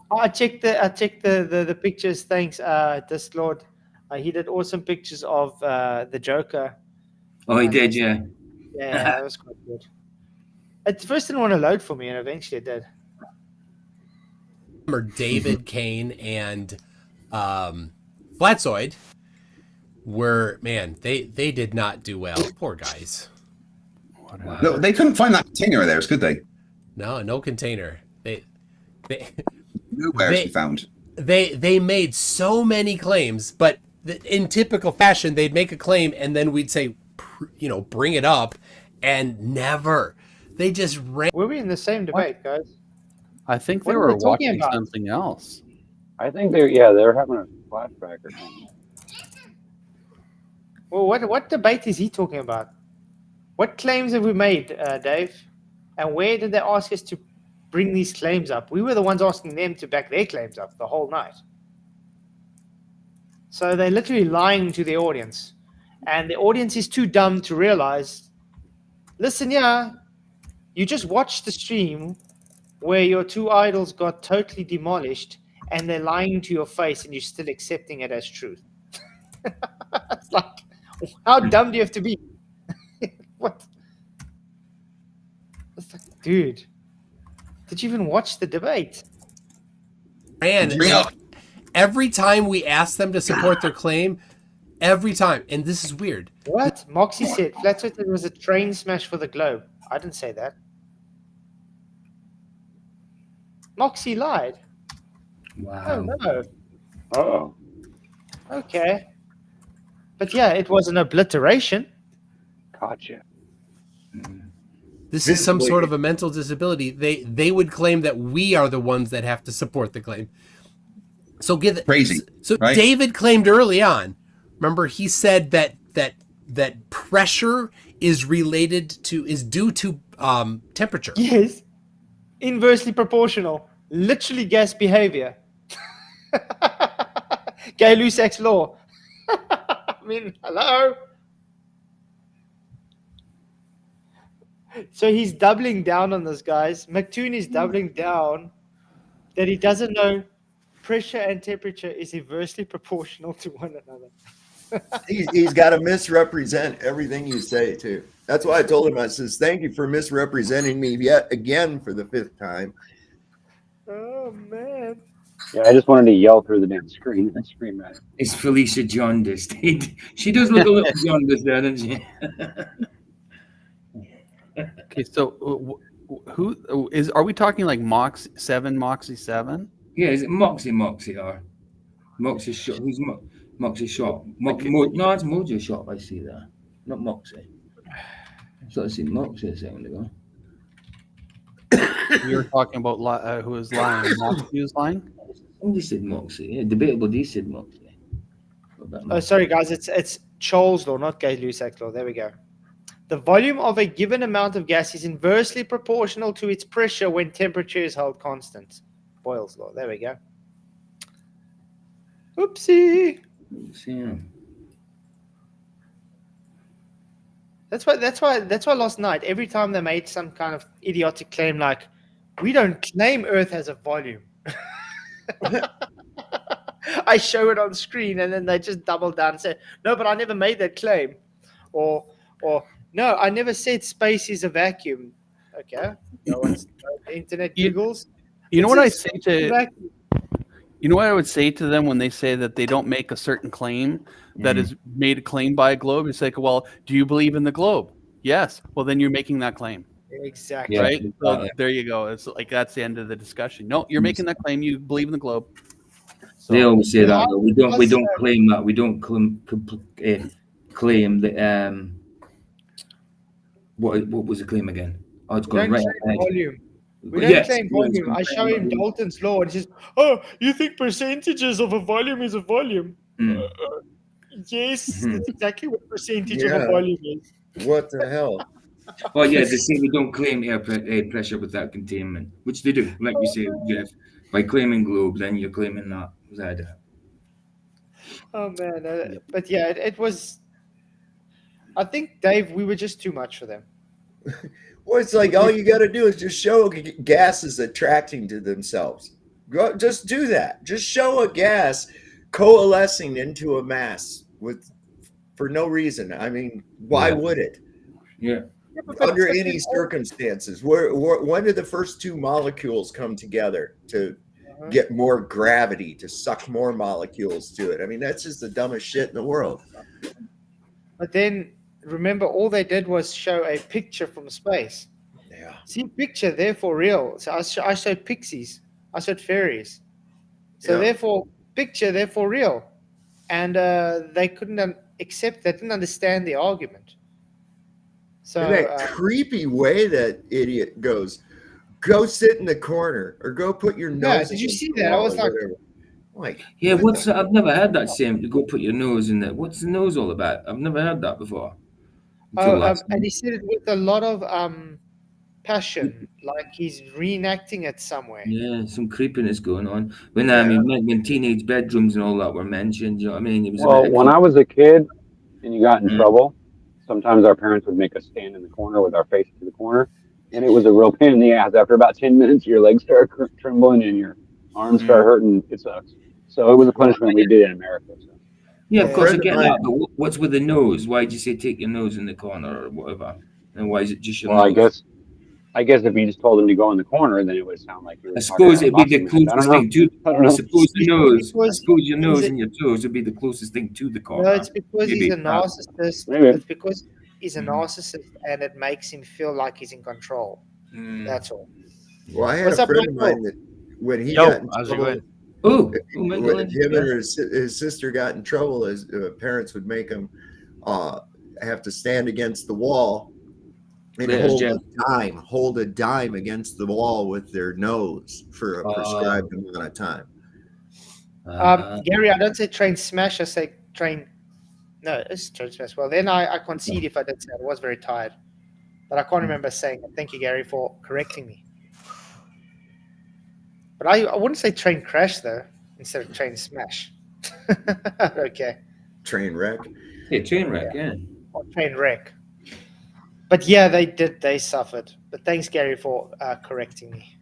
Oh, I checked the pictures. Thanks, Disclord. He did awesome pictures of the Joker. Oh, he did, yeah. Yeah, that was quite good. At first, didn't want to load for me, and eventually it did. David Kane and Flatzoid were, man, they did not do well. Poor guys. No, they couldn't find that container there, could they? No container. Nowhere to be found. They made so many claims, but in typical fashion, they'd make a claim and then we'd say, bring it up, and never. They just ran. Were we in the same debate, guys? I think What they are were they talking watching about? something else. I think they're having a flashback or something. Well, what debate is he talking about? What claims have we made, Dave? And where did they ask us to bring these claims up? We were the ones asking them to back their claims up the whole night. So they're literally lying to the audience. And the audience is too dumb to realize, listen, yeah, you just watched the stream where your two idols got totally demolished and they're lying to your face and you're still accepting it as truth. It's like, how dumb do you have to be? What? It's like, dude, did you even watch the debate? And every time we ask them to support their claim, every time, and this is weird. What? Moxie said Flatzoid was a train smash for the globe. I didn't say that. Moxie lied. Wow. Oh, no. Oh. Okay. But yeah, it was an obliteration. Gotcha. This is some sort of a mental disability. They would claim that we are the ones that have to support the claim. So crazy. So right? David claimed early on. Remember, he said that pressure is due to temperature. Yes. Inversely proportional. Literally gas behavior. Gay-Lussac's law. I mean, hello. So he's doubling down on this, guys. McToon is doubling down that he doesn't know pressure and temperature is inversely proportional to one another. He's got to misrepresent everything you say, too. That's why I told him, I says, thank you for misrepresenting me yet again for the 5th time. Oh, man. Yeah, I just wanted to yell through the damn screen. That screen matter. It's Felicia jaundiced. She does look a little jaundiced there, doesn't she? Okay, so who is? Are we talking like Moxie 7? Yeah, is it Moxie or Moxie shot? Who's Moxie shot? No, it's Mojo shot. I see that. Not Moxie. I thought I seen Moxie a second ago. We were talking about who was lying. Moxie was lying. Somebody said Moxie. Yeah, debatable. D said Moxie. Oh, sorry, guys. It's Chol's law, not Gay-Lussac's law. There we go. The volume of a given amount of gas is inversely proportional to its pressure when temperature is held constant. Boyle's law. There we go. Oopsie. Yeah. That's why last night, every time they made some kind of idiotic claim like, we don't claim Earth has a volume. I show it on screen and then they just double down and say, no, but I never made that claim. Or no, I never said space is a vacuum. Okay. No one's internet Googles. You know what I say to you know what I would say to them when they say that they don't make a certain claim that is made a claim by a globe? It's like, well, do you believe in the globe? Yes. Well, then you're making that claim. Exactly. Right? So there you go. It's like that's the end of the discussion. No, you're making that claim. You believe in the globe. So, they always say that. Though. We don't claim that. We don't claim that. What was the claim again? Oh, it's going right ahead. Volume. We don't claim volume. I show him Dalton's law and he says, oh, you think percentages of a volume is a volume? Yes, that's exactly what percentage of a volume is. What the hell? Well, yeah, they say we don't claim air pressure without containment, which they do. Like you say, Jeff, by claiming globe, then you're claiming that. Oh, man. But yeah, it was... I think, Dave, we were just too much for them. Well, it's like all you got to do is just show gases attracting to themselves. Just do that. Just show a gas coalescing into a mass for no reason. I mean, why would it? Yeah. Under any circumstances. When did the first two molecules come together to get more gravity, to suck more molecules to it? I mean, that's just the dumbest shit in the world. But then... remember, all they did was show a picture from space. Yeah. See, picture, therefore real. So I showed pixies. I showed fairies. So therefore, picture, therefore real. And they couldn't accept, they didn't understand the argument. So in that creepy way that idiot goes, go sit in the corner or go put your nose. Yeah, did you see that? I was like, yeah, I've never heard that saying, to go put your nose in there. What's the nose all about? I've never heard that before. And he said it with a lot of passion, like he's reenacting it somewhere. Yeah, some creepiness going on. When teenage bedrooms and all that were mentioned, you know what I mean? It was Well, when I was a kid and you got in trouble, sometimes our parents would make us stand in the corner with our face to the corner, and it was a real pain in the ass. After about 10 minutes, your legs start trembling and your arms start hurting. It sucks. So it was a punishment we did in America. So. Yeah, of course I get that. But what's with the nose? Why did you say take your nose in the corner or whatever? And why is it just your nose? I guess if you just told him to go in the corner, then it would sound like you were. I suppose it'd be the closest thing to. I suppose the nose. I suppose your nose and your toes would be the closest thing to the corner. No, it's because he's a narcissist. It's because he's a narcissist, and it makes him feel like he's in control. That's all. Well, I had a friend of mine that when he got in trouble, when him and his sister got in trouble, his parents would make him have to stand against the wall and hold a dime against the wall with their nose for a prescribed amount of time. Gary, I don't say train smash, I say train. No, it's train smash. Well, then I concede if I did say it. I was very tired. But I can't remember saying it. Thank you, Gary, for correcting me. But I wouldn't say train crash, though, instead of train smash. Okay. Train wreck? Yeah, train wreck, yeah. Or train wreck. But yeah, they suffered. But thanks, Gary, for correcting me.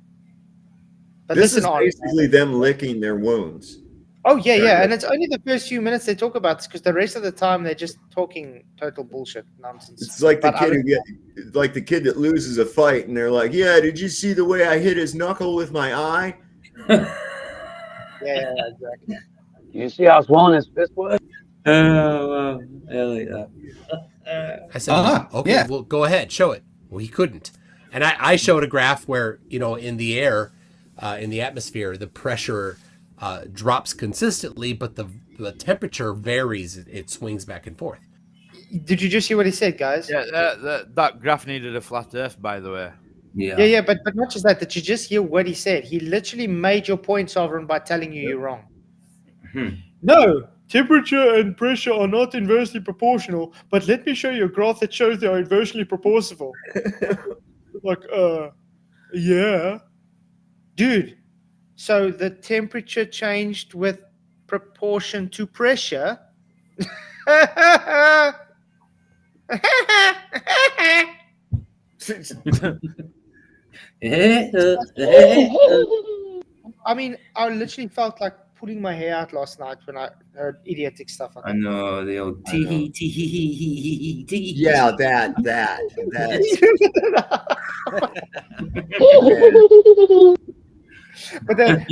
But this is basically them licking their wounds. Oh, yeah. And it's only the first few minutes they talk about this because the rest of the time they're just talking total bullshit nonsense. It's like the kid that loses a fight and they're like, yeah, did you see the way I hit his knuckle with my eye? Yeah, exactly. You see how swollen his fist was? Oh, I like that. I said, okay, well, go ahead, show it. Well, he couldn't. And I showed a graph where, in the air, in the atmosphere, the pressure drops consistently, but the temperature varies. It swings back and forth. Did you just hear what he said, guys? Yeah, that graph needed a flat earth, by the way. Yeah, but not just that. Did you just hear what he said? He literally made your point, Sovereign, by telling you you're wrong. No, temperature and pressure are not inversely proportional, but let me show you a graph that shows they are inversely proportional. Yeah. Dude, so the temperature changed with proportion to pressure? I mean, I literally felt like pulling my hair out last night when I heard idiotic stuff like that. I know, the old tee tee. Yeah, that. But then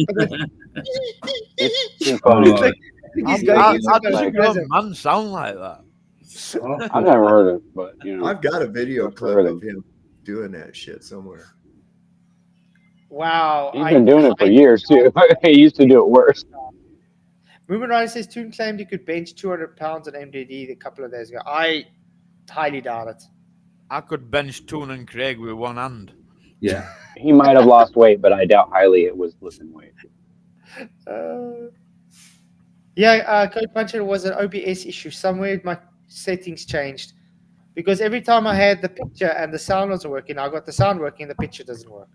How does a grown man sound like that? I've never heard it, but I've got a video clip of him doing that shit somewhere. Wow. He's been doing it for years too. He used to do it worse. Movement Rider says Toon claimed he could bench 200 pounds at MDD a couple of days ago. I highly doubt it. I could bench Toon and Craig with one hand. Yeah. He might have lost weight, but I doubt highly it was lifting weight. Code Puncher was an OBS issue. Somewhere my settings changed. Because every time I had the picture and the sound wasn't working, I got the sound working and the picture doesn't work.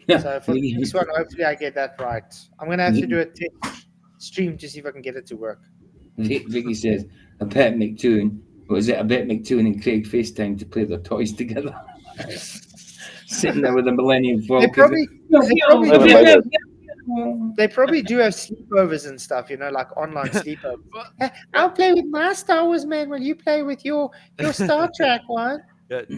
So for the next one, hopefully I get that right. I'm going to have to do a test stream to see if I can get it to work. Vicky says, I bet McToon and Craig FaceTime to play their toys together. Sitting there with a Millennium Falcon. They probably do have sleepovers and stuff, like online sleepovers. I'll play with my Star Wars man while you play with your Star Trek one.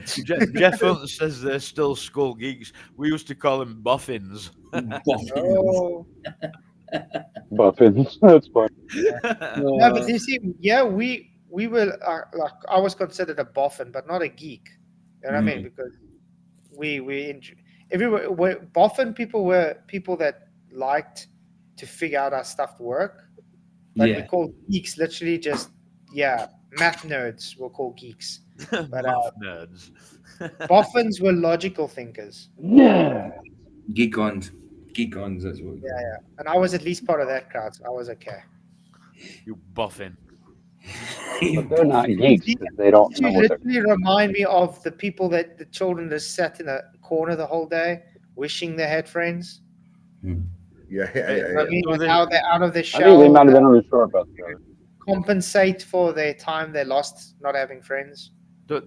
Jeff Hunt says they're still Skull Geeks. We used to call them Boffins. Oh. Boffins, that's fine. No, but you see, we were I was considered a boffin, but not a geek. You know what I mean? Because everywhere boffin people were people that liked to figure out how stuff work. But we call geeks literally just math nerds. We'll call geeks. But math nerds. Boffins were logical thinkers. Yeah. Geekons, that's what. Yeah. And I was at least part of that crowd, so I was okay. You boffin. But they're not geeks because they don't know You what they're. literally remind me of the people that the children just sat in a corner the whole day, wishing they had friends. Yeah. I mean, like how they're out of their shell. I think they might have been on the short bus, brother. Compensate for their time they lost not having friends. There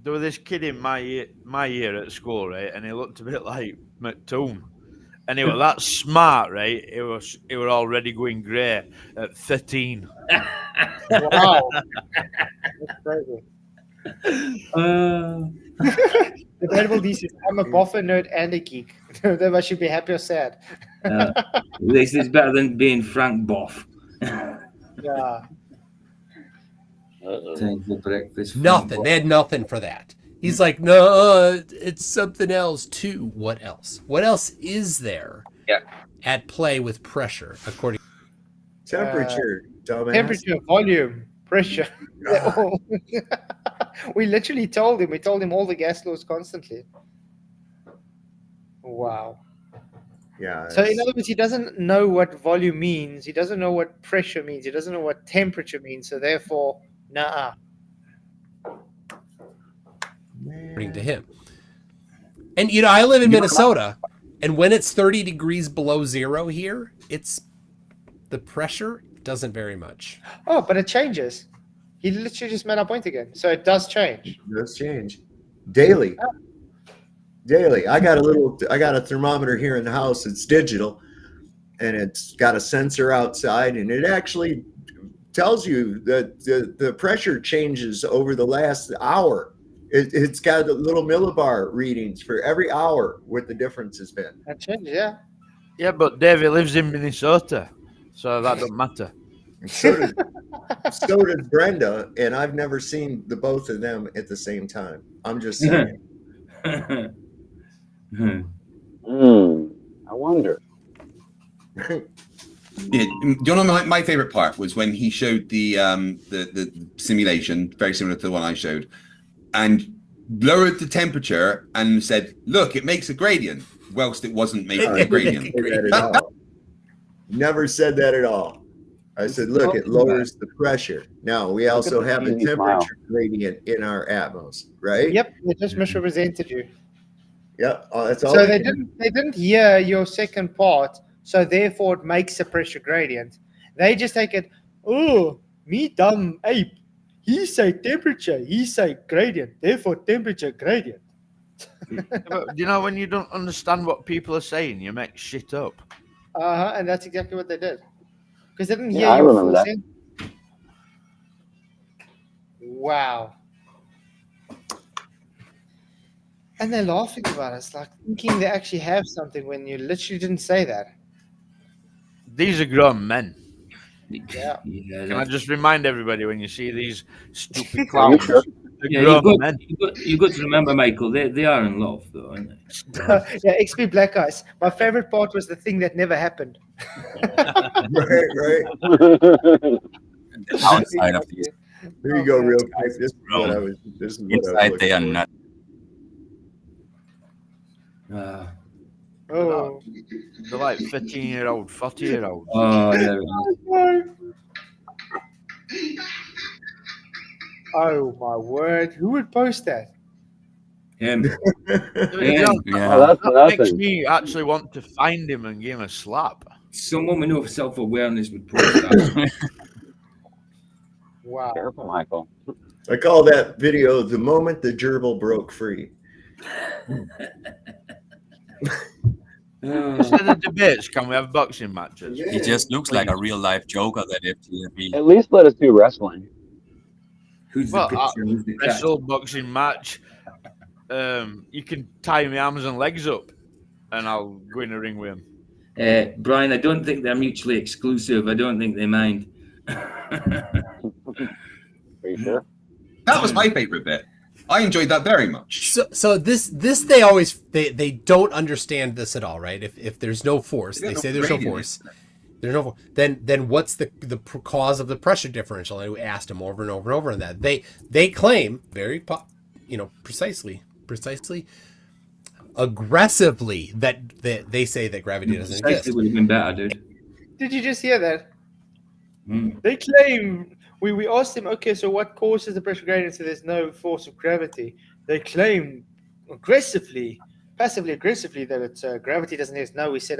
was this kid in my year at school, right, and he looked a bit like McToon. And he was that smart, right? He was already going grey at 13. Wow. That's crazy. Debatable thesis. I'm a boffer, nerd, and a geek. Then I should be happy or sad. This is better than being Frank Boff. Yeah. Time for breakfast. Nothing. They had nothing for that. He's like, no, it's something else too. What else? What else is there at play with pressure, according Temperature, dumbass. Temperature, volume, pressure. We literally told him. We told him all the gas laws constantly. Wow. Yeah. So in other words, he doesn't know what volume means. He doesn't know what pressure means. He doesn't know what temperature means. So therefore, nah. according to him. And you know, I live in Minnesota, and when it's 30 degrees below zero here, it's the pressure doesn't vary much. Oh, but it changes. He literally just made our point again. So it does change. It does change. Daily. Daily. I got a thermometer here in the house. It's digital, and it's got a sensor outside, and it actually tells you that the pressure changes over the last hour. It's got the little millibar readings for every hour what the difference has been. That changes, yeah. Yeah, but Davey lives in Minnesota, so that doesn't matter. So does Brenda, and I've never seen the both of them at the same time. I'm just saying. I wonder. Yeah, do you know my favorite part was when he showed the simulation, very similar to the one I showed, and lowered the temperature and said, "Look, it makes a gradient," whilst it wasn't making a gradient. Never said that at all. I said, "Look, it lowers the pressure." Now we also have a temperature gradient in our Atmos, right? Yep, they just misrepresented you. Yep, that's all. So they didn't hear your second part. So therefore, it makes a pressure gradient. They just take it. Oh, me dumb ape. He say temperature. He say gradient. Therefore, temperature gradient. But, you know, when you don't understand what people are saying, you make shit up. And that's exactly what they did. Because they didn't hear Yeah, I your remember full that. sentence. Wow. And they're laughing about us, like thinking they actually have something when you literally didn't say that. These are grown men. Yeah. Can I just remind everybody when you see these stupid clowns? Sure? They're Yeah, grown men. you've got to remember, Michael, they are in love, though, aren't they? Yeah, XP Black Eyes. My favorite part was the thing that never happened. Right. Outside of these. Here you go, real quick. This is what I was. Inside, they are not. Oh. They're like 15-year-old, 40-year-old. Oh, yeah. Oh my word! Who would post that? Him. That makes me actually want to find him and give him a slap. Someone with no self-awareness would post that. Wow. Careful, Michael. I call that video "The Moment the Gerbil Broke Free." Instead of debates, can we have boxing matches? He just looks like a real life Joker that FTFE. At least let us do wrestling. Who's Well, the picture? Who's the cat? wrestle boxing match. You can tie my arms and legs up, and I'll go in the ring with him. Brian, I don't think they're mutually exclusive. I don't think they mind. Are you sure? That was my favorite bit. I enjoyed that very much. So this they always they don't understand this at all, right? If there's no force, they say there's no force. There's no then what's the cause of the pressure differential? And we asked them over and over and over on that. They claim very precisely aggressively that they say that gravity doesn't exist. It would have been better, dude. Did you just hear that? They claim we asked them, okay, so what causes the pressure gradient? So there's no force of gravity. They claim passively aggressively, that it's gravity doesn't exist. No, we said,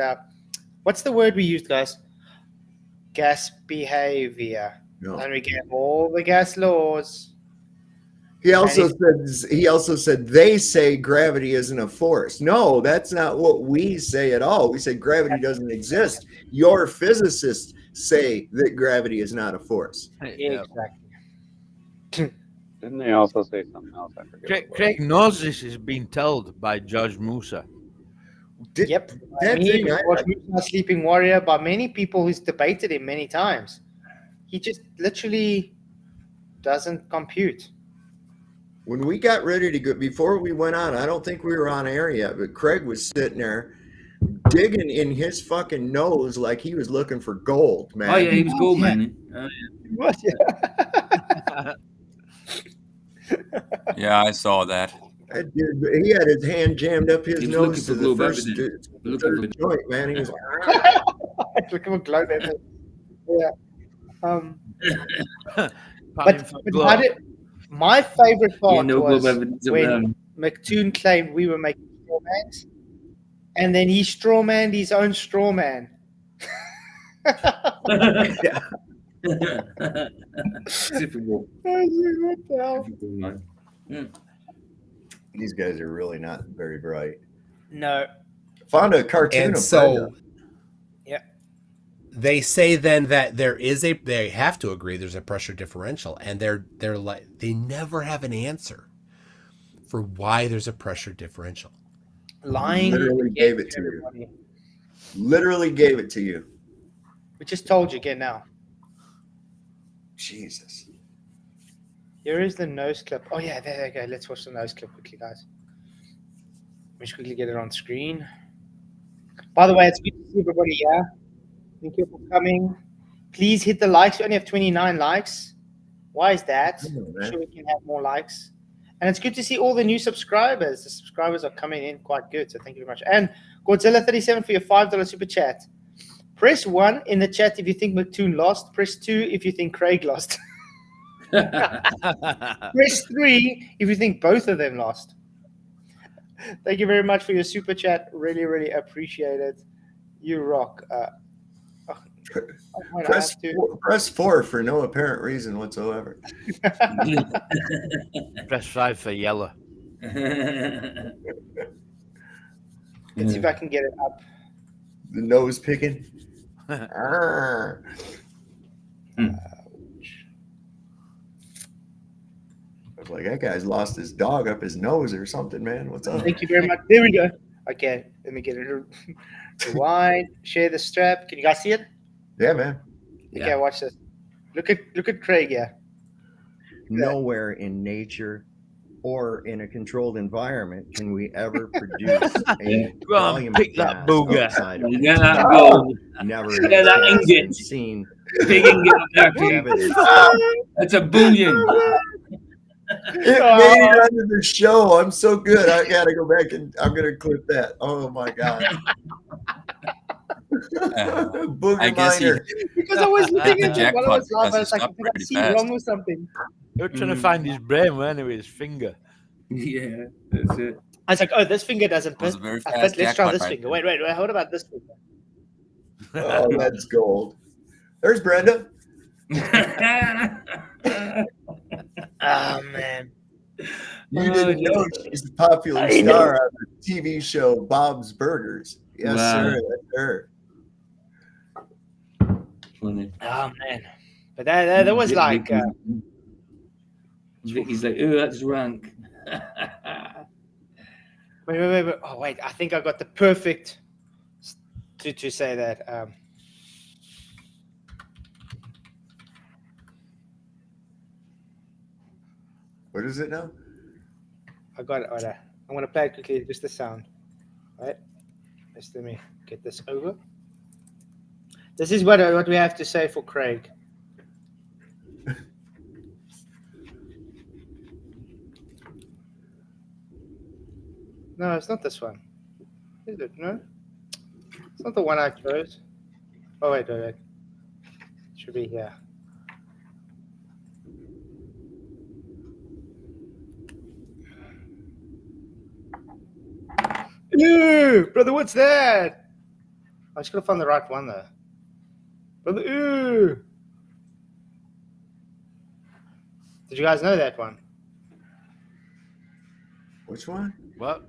what's the word we used, guys? Gas behavior. No. And we gave all the gas laws. He also said they say gravity isn't a force. No, that's not what we say at all. We say gravity doesn't exist. Your physicists say that gravity is not a force. Yeah, exactly. Didn't they also say something else? I forget. Craig knows this is being told by Judge Musa. Yep. Sleeping Warrior, by many people who's debated him many times. He just literally doesn't compute. When we got ready to go, before we went on, I don't think we were on air yet, but Craig was sitting there digging in his fucking nose like he was looking for gold, man. Oh yeah, he was gold, man. What? Yeah, I saw that. That dude, he had his hand jammed up his nose to the first joint, man. He was looking for glow evidence. Yeah. My favorite part was when McToon claimed we were making straw mans, and then he straw manned his own straw man. Typical. What the hell? These guys are really not very bright. No. Found a cartoon And of so, Brenda. Yeah. They say then that they have to agree there's a pressure differential, and they're like, they never have an answer for why there's a pressure differential. Lying. Literally gave it to you. Literally gave it to you. We just told you again now. Jesus. Here is the nose clip. Oh yeah, there you go. Let's watch the nose clip quickly, guys. Let me just quickly get it on screen. By the way, it's good to see everybody here. Thank you for coming. Please hit the likes. We only have 29 likes. Why is that? I'm sure we can have more likes. And it's good to see all the new subscribers. The subscribers are coming in quite good, so thank you very much. And Godzilla37 for your $5 super chat. Press 1 in the chat if you think McToon lost. Press 2 if you think Craig lost. Press 3 if you think both of them lost. Thank you very much for your super chat. Really, really appreciate it. You rock. Press 4 for no apparent reason whatsoever. Press 5 for yellow. Let's see if I can get it up. The nose picking. I was like, that guy's lost his dog up his nose or something, man. What's up? Thank you very much. There we go. Okay, let me get it. Rewind. Share the strap. Can you guys see it? Yeah, man. Okay, watch this. Look at Craig. Yeah. Nowhere in nature or in a controlled environment can we ever produce a volume pick of that gas booger. outside of Yeah, that gold. Never Yeah, that has ingot. been seen. Big ingot up there, Pete. Evidence. That's a bullion. It made it onto the show. I'm so good. I gotta go back and I'm gonna clip that. Oh my god. Booger I guess miner. Because I was looking the at it while I was jackpot laughing. I was because like, it's I think I pretty see fast. wrong with something. They were trying to find his brain, weren't they, with his finger? Yeah, that's it. I was like, oh, this finger doesn't was fit. a very I fast fit. Let's try jackpot this right finger. there. Wait. What about this finger? Oh, that's gold. There's Brenda. Oh man. You didn't know she's a popular star on the TV show Bob's Burgers. Yes, Wow. sir. That's her. Funny. Oh man. But that was like. Vicky's like, oh, that's rank. Wait. Oh wait, I think I got the perfect to say that. What is it now? I got it. Right, I'm gonna play it quickly. Just the sound. Right. Just let me get this over. This is what we have to say for Craig. No, it's not this one. Is it? No? It's not the one I chose. Oh, wait. It should be here. Ew, brother, what's that? I just gotta find the right one though. Brother, ew. Did you guys know that one? Which one? What?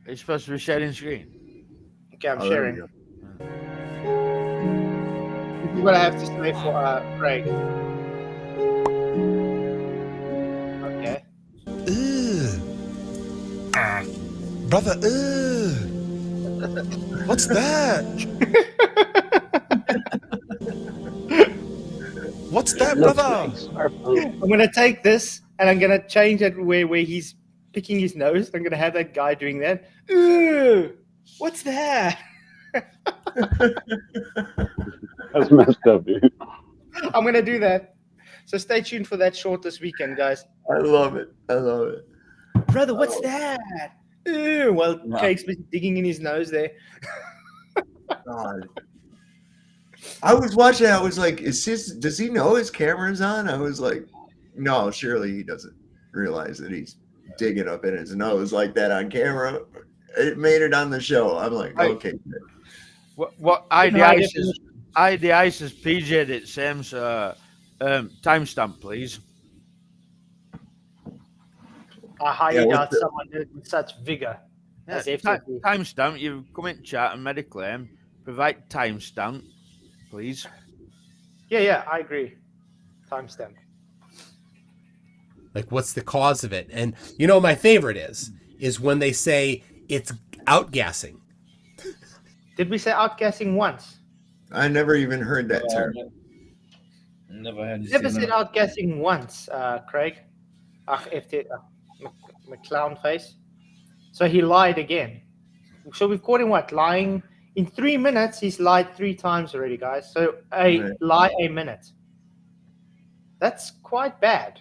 Are you supposed to be sharing screen? Okay, I'm Oh, there sharing. we go. This is what I have to say for Craig. Okay. Brother, what's that? What's that, brother? I'm gonna take this and I'm gonna change it where he's picking his nose. I'm gonna have that guy doing that. Ew, what's that? That's messed up, dude. I'm gonna do that. So stay tuned for that short this weekend, guys. I love it. I love it. Brother, what's that? Ew. Well, Yeah. Craig's been digging in his nose there. God. I was watching. I was like, does he know his camera's on? I was like, no, surely he doesn't realize that he's digging up in his nose like that on camera. It made it on the show. I'm like, okay. Good. What ID ISIS PJ it seems timestamp, please. I highly doubt someone did it with such vigor. Yeah, As FTFE. timestamp. You come in chat and made a claim. Provide timestamp, please. Yeah, I agree. Timestamp. Like, what's the cause of it? And you know, my favorite is when they say it's outgassing. Did we say outgassing once? I never even heard that term. Never had. Never said outgassing once, Craig. McClown face. So he lied again. So we've caught him lying in 3 minutes. He's lied 3 times already, guys. So lie a minute. That's quite bad.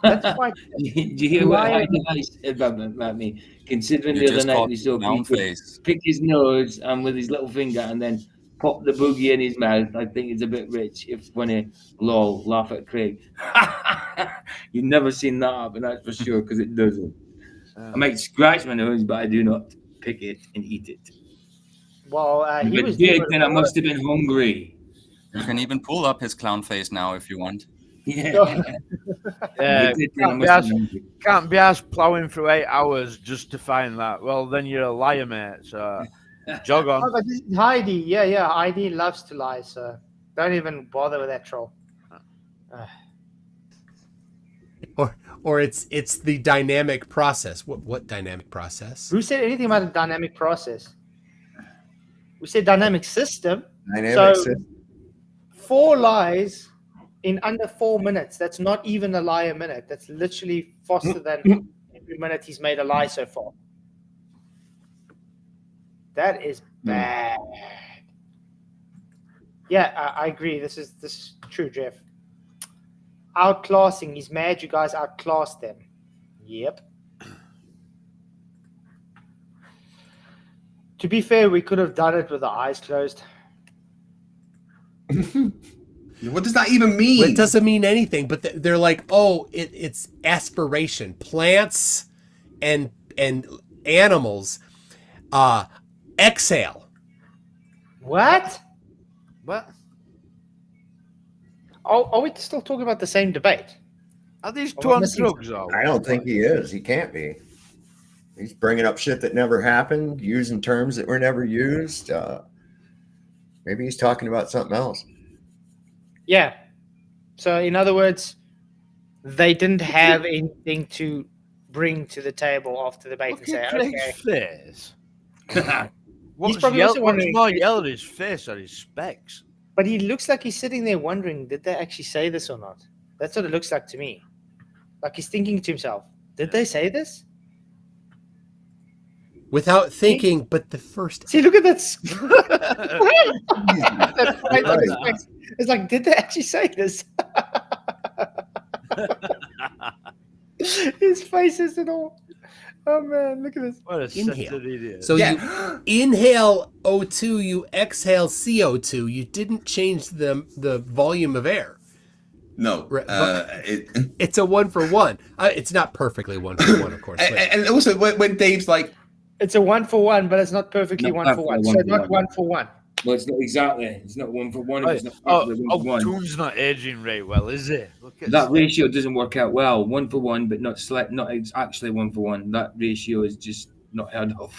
That's quite. Do you hear what I said about me? Considering the other night we saw people pick his nose and with his little finger and then pop the boogie in his mouth. I think it's a bit rich. If when he laugh at Craig, you've never seen that happen, that's for sure, because it doesn't. I might scratch my nose, but I do not pick it and eat it. Well, if it did, then I must have been hungry. You can even pull up his clown face now if you want. Yeah. Can't be asked plowing through 8 hours just to find that. Well, then you're a liar, mate. So jog on. Oh, but this is Heidi. Yeah. Heidi loves to lie, so don't even bother with that troll. Or it's the dynamic process. What dynamic process? Who said anything about a dynamic process? We said dynamic system. Dynamic system. 4 lies in under 4 minutes. That's not even a lie a minute. That's literally faster than every minute he's made a lie so far. That is bad. Yeah, I agree. This is true, Jeff. Outclassing. He's mad you guys outclassed them. Yep. To be fair, we could have done it with our eyes closed. What does that even mean? Well, it doesn't mean anything, but they're like, oh, it's aspiration. Plants and animals exhale. What? What? Are we still talking about the same debate? Are these two on drugs, though? I don't think he is. He can't be. He's bringing up shit that never happened, using terms that were never used. Maybe he's talking about something else. Yeah. So, in other words, they didn't have anything to bring to the table after the debate and say, okay. Face. He's probably also wondering. What's more yellow, his face or his specs? But he looks like he's sitting there wondering, did they actually say this or not? That's what it looks like to me. Like he's thinking to himself, did they say this? Without thinking, but the first... See, look at that. It's like, did they actually say this? His face isn't all... Oh, man, look at this. What a Inhale. idiot. So you inhale O2, you exhale CO2. You didn't change the volume of air. No, it's a 1-for-1. It's not perfectly 1-for-1, of course. And also when Dave's like, it's a 1-for-1, but it's not perfectly Not 1-for-1. So not 1-for-1. Well, it's not exactly. It's not 1-for-1. It's not perfectly 1-for-1. Toon's not aging right well, is it? Look at That ratio doesn't work out well. 1-for-1, but not actually 1-for-1. That ratio is just not heard of.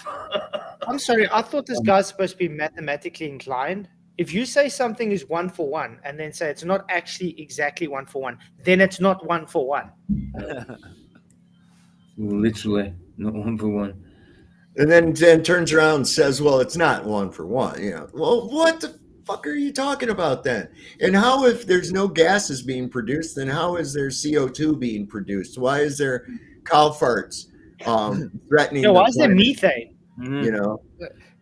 I'm sorry. I thought this guy's supposed to be mathematically inclined. If you say something is 1-for-1 and then say it's not actually exactly 1-for-1, then it's not 1-for-1. Literally, not 1-for-1. And then turns around and says, well, it's not 1-for-1. You know, well, what the fuck are you talking about then? And how, if there's no gases being produced, then how is there CO2 being produced? Why is there cow farts threatening? Why is there methane? You know,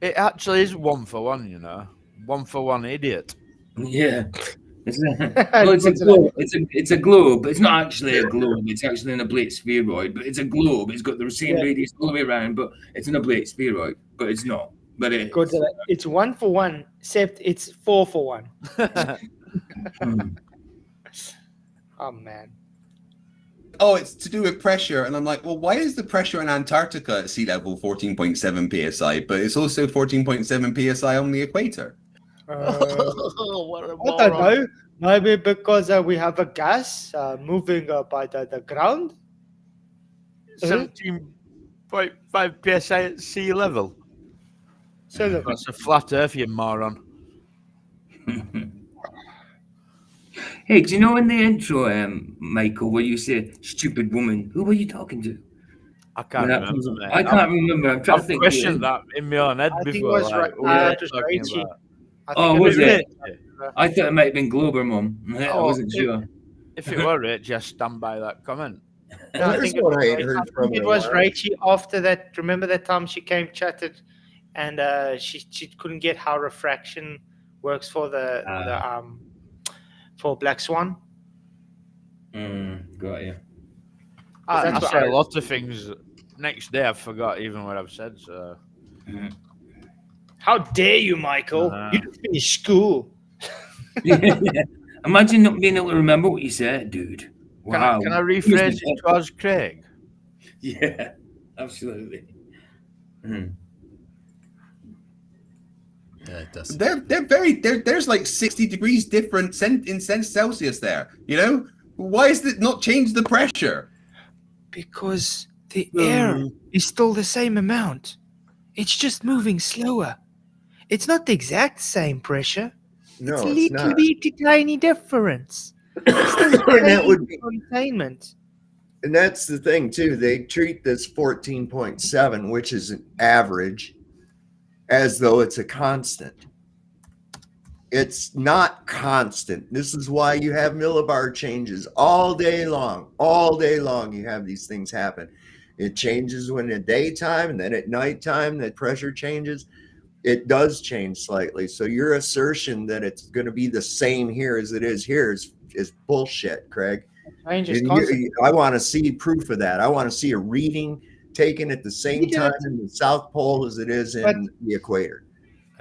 it actually is 1-for-1. You know, 1-for-1 idiot. Yeah. It's a globe. It's a globe. It's not actually a globe. It's actually an oblate spheroid, but it's a globe. It's got the same radius all the way around, but it's an oblate spheroid. But it's not. But it is. It's 1-for-1, except it's 4-for-1. Oh man. oh, it's to do with pressure, and I'm like, well, why is the pressure in Antarctica at sea level 14.7 psi, but it's also 14.7 psi on the equator? I don't know. Maybe because we have a gas moving by the ground. 17.5 psi at sea level. So that's a flat Earth, you moron. Hey, do you know in the intro, Michael, where you say "stupid woman"? Who were you talking to? I can't remember. Mate. I can't remember. I'm trying to think. I've questioned that in my own head before. I think it was Rachie. Was it? I thought it might have been Glober, Mum. I wasn't sure. If it were Rachie, I stand by that comment. No, I think it was Rachie after that. Remember that time she came, chatted, and she couldn't get how refraction works for for Black Swan. Got you. I said a lot of things. Next day, I forgot even what I've said. So, how dare you, Michael? You didn't finish school. Imagine not being able to remember what you said, dude. Wow. Can I rephrase it towards Craig? Yeah, absolutely. Yeah, it does. There's like 60 degrees different in Celsius there. You know, why is it not change the pressure? Because the air is still the same amount. It's just moving slower. It's not the exact same pressure. No, it's it's little not. bitty tiny difference. And that would be containment. And that's the thing too. They treat this 14.7, which is an average, as though it's a constant. It's not constant. This is why you have millibar changes all day long. All day long you have these things happen. It changes when in the daytime, and then at nighttime the pressure changes. It does change slightly. So your assertion that it's going to be the same here as it is here is bullshit, Craig. I want to see proof of that. I want to see a reading taken at the same time in the South Pole as it is in the equator.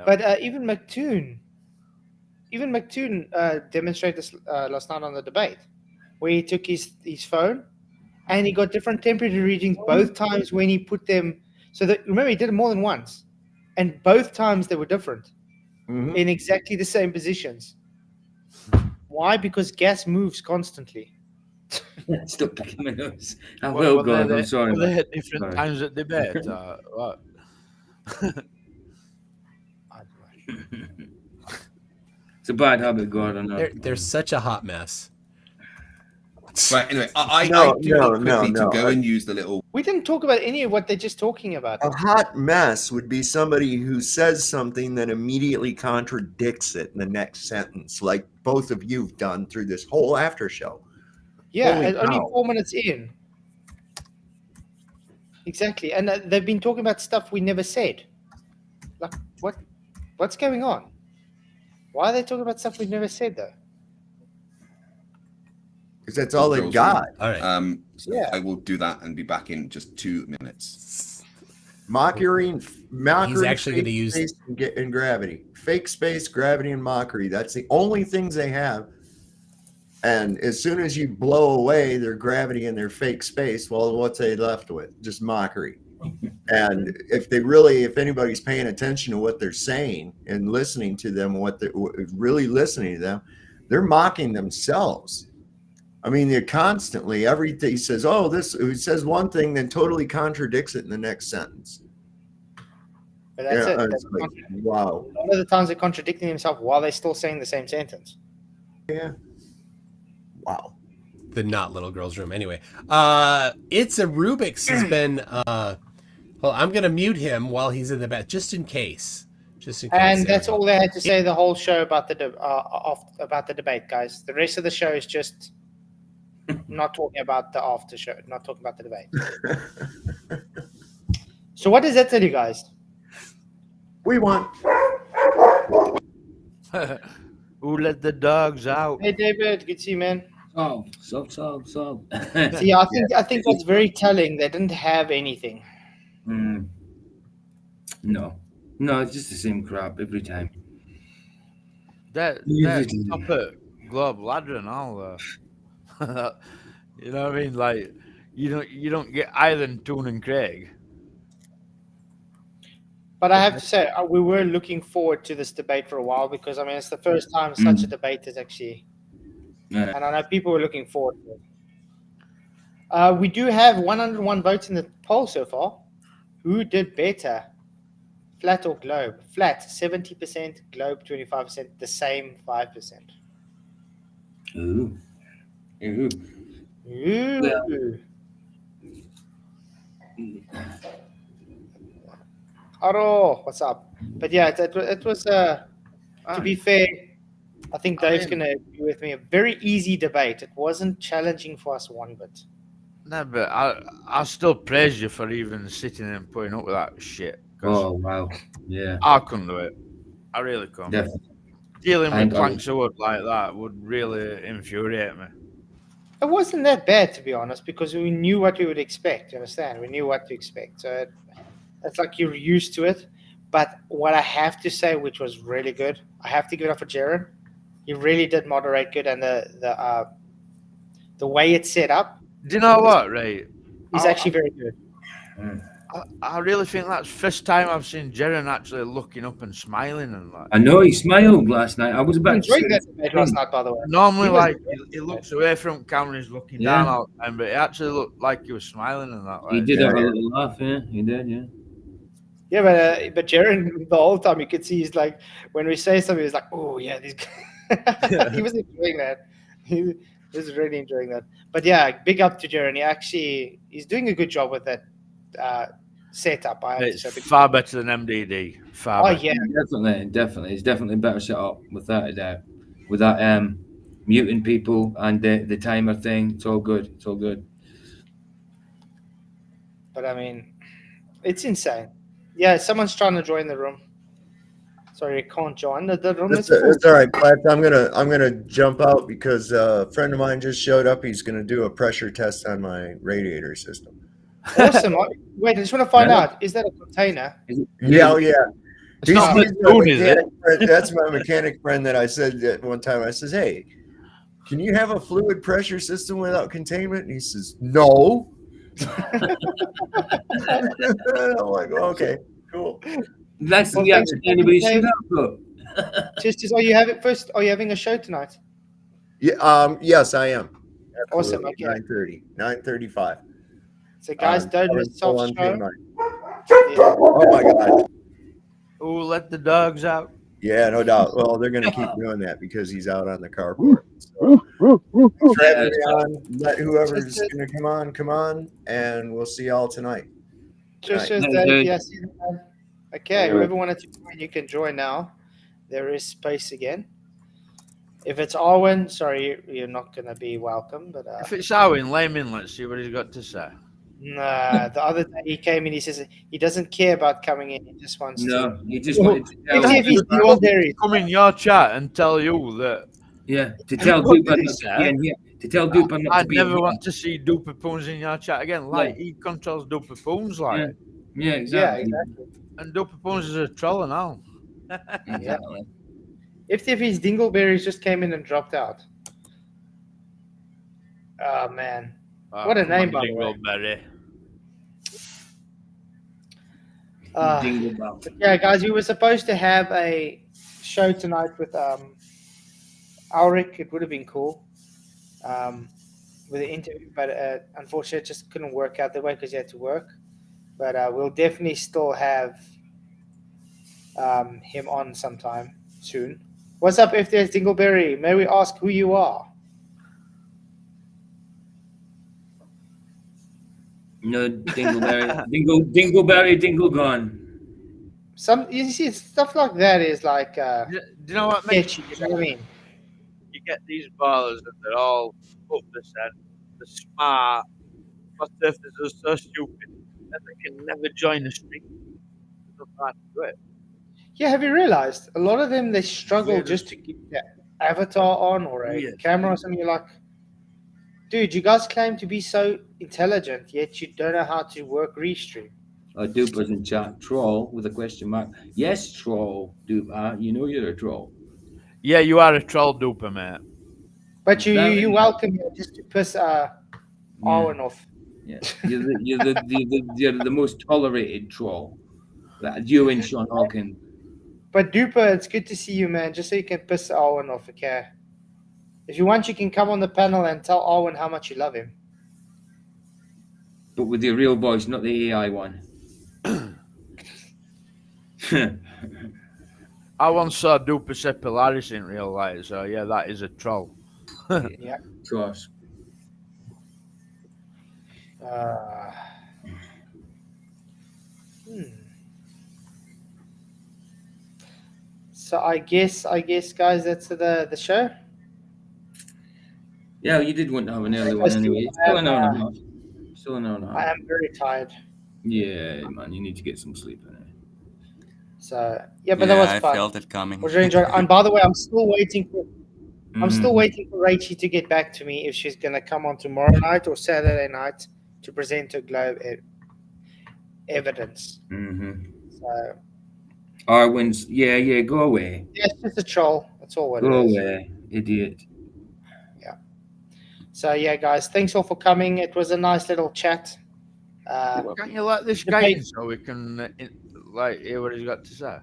But even McToon demonstrated this last night on the debate, where he took his phone and he got different temperature readings both times when he put them. So that, remember, he did it more than once, and both times they were different in exactly the same positions. Why? Because gas moves constantly. Stop picking my nose. I will go. I'm sorry. They hit different times at debate. What? It's a bad habit, Gordon. They're such a hot mess. Right. Anyway, I to go and use the little. We didn't talk about any of what they're just talking about. A hot mess would be somebody who says something that immediately contradicts it in the next sentence, like both of you've done through this whole after show. Yeah, and only 4 minutes in. Exactly, and they've been talking about stuff we never said. Like, what's going on? Why are they talking about stuff we never said, though? Because that's all they've got. All right. So I will do that and be back in just 2 minutes. Mockery. He's actually going to use and gravity. Fake space, gravity, and mockery. That's the only things they have. And as soon as you blow away their gravity and their fake space, well, what's they left with? Just mockery. And if anybody's paying attention to what they're saying and listening to them, really listening to them, they're mocking themselves. I mean, they're constantly, everything he says, he says one thing, then totally contradicts it in the next sentence. But that's it. That's like, wow. A lot of the times they're contradicting themselves while they're still saying the same sentence. Yeah. Wow. The not little girl's room. Anyway, it's a Rubik's has been. Well, I'm gonna mute him while he's in the back, just in case. And that's all they had to say the whole show about the debate, guys. The rest of the show is just not talking about the after show, not talking about the debate. So what does that tell you guys? We won. Who let the dogs out? Hey, David, good to see you, man. So. See, I think that's very telling. They didn't have anything. No, it's just the same crap every time. That top at Globe Ladder and all you know what I mean? Like you don't get Island, Toon and Craig. But I have to say, we were looking forward to this debate for a while because, I mean, it's the first time such a debate is actually... And I know people were looking forward to it. We do have 101 votes in the poll so far. Who did better? Flat or globe? Flat, 70%. Globe, 25%. The same, 5%. Ooh. Aro, what's up? But yeah, it was to be fair, I think Dave's going to agree with me. A very easy debate. It wasn't challenging for us one bit. No, but I still praise you for even sitting and putting up with that shit. Oh, wow. Yeah. I couldn't do it. I really couldn't. Definitely. Dealing with planks of wood like that would really infuriate me. It wasn't that bad, to be honest, because we knew what we would expect. You understand? We knew what to expect. So it's like you're used to it. But what I have to say, which was really good, I have to give it up for Jaron. He really did moderate good, and the way it's set up. Do you know what, right? He's actually very good. I really think that's the first time I've seen Jaron actually looking up and smiling and like. I know he smiled last night. I was about to say that debate last night, by the way. Normally, he looks away from camera, he's looking down all the time, but it actually looked like he was smiling and that. He did have a little laugh, yeah. He did, yeah. Yeah, but Jaron, the whole time you could see he's like, when we say something, he's like, oh yeah, these guys. He was enjoying that. He was really enjoying that. But yeah, big up to Jaron. He's doing a good job with that setup. It's far better than MDD. Far better. Yeah, definitely. It's definitely better set up without a doubt. With that muting people and the timer thing, it's all good. But I mean, it's insane. Yeah, someone's trying to join the room. Sorry, I can't join. The room is full. It's all right, Platt. I'm gonna jump out because a friend of mine just showed up. He's gonna do a pressure test on my radiator system. Awesome. Wait, I just want to find out, is that a container? Yeah. It's not That's my mechanic friend that I said at one time. I says, hey, can you have a fluid pressure system without containment? And he says, no. I'm like, okay, cool. That's the answer anybody should have. Just are you having a show tonight? Yeah, yes, I am. Awesome. Okay. 9:35. So guys, don't miss soft show. Oh my god. Oh, let the dogs out. Yeah, no doubt. Well, they're going to keep doing that because he's out on the carport. So, let whoever's going to come on, and we'll see y'all tonight. Cheers, Dave. Yes. Okay, whoever wanted to join, you can join now. There is space again. If it's Arwen, sorry, you're not going to be welcome. But if it's Arwen, let him in. Let's see what he's got to say. Nah, the other day he came in, he says he doesn't care about coming in. He just wants to. He just wanted to come in your chat and tell you that. Yeah, to tell Duper not to be in here. To tell Duper not to be in here. I never want to see Duper Poons in your chat again. Like, he controls Duper Poons, like. Yeah, exactly. And Duper Poons is a troll and all. Exactly. If these dingleberries just came in and dropped out. Oh man, what a name, by the way. Dingleberry. Dinglebell. Yeah, guys, we were supposed to have a show tonight with Ulrich. It would have been cool with the interview, but unfortunately, it just couldn't work out that way because he had to work. But we'll definitely still have him on sometime soon. What's up, FTS Dingleberry? May we ask who you are? No, Dingleberry. Dingleberry, Dingle gone. You see, stuff like that is like. Do you know what makes you know what I mean? You get these ballers and they're all up the set, they're smart, but if they're so stupid that they can never join the stream. They don't know how to do it. Yeah, have you realized a lot of them they struggle just to keep their avatar on or a camera or something? You're like, dude, you guys claim to be so intelligent, yet you don't know how to work Restream. Duper's in chat. Troll with a question mark. Yes, troll. Duper, you know you're a troll. Yeah, you are a troll, Duper, mate. But you welcome me just to piss Owen off. Yeah, you're the most tolerated troll. Like you and Sean Hawkins. But Duper, it's good to see you, man. Just so you can piss Owen off, okay? If you want, you can come on the panel and tell Owen how much you love him. But with your real voice, not the AI one. I once saw Duper say Polaris in real life, so yeah, that is a troll. Yeah. Of course. So I guess, guys, that's the show. Yeah, you did want to have an early one anyway. It's still an hour and a half. Still an hour and a half. I am very tired. Yeah, man, you need to get some sleep in it. So yeah, but that was fun. I felt it coming. Was really enjoying. And by the way, I'm still waiting for Rachie to get back to me if she's gonna come on tomorrow night or Saturday night to present her globe evidence. So Arwen's, yeah, go away. Yeah, it's just a troll. That's all it is. Go away, idiot. Yeah. So yeah, guys, thanks all for coming. It was a nice little chat. Can't you let this guy in so we can hear what he's got to say?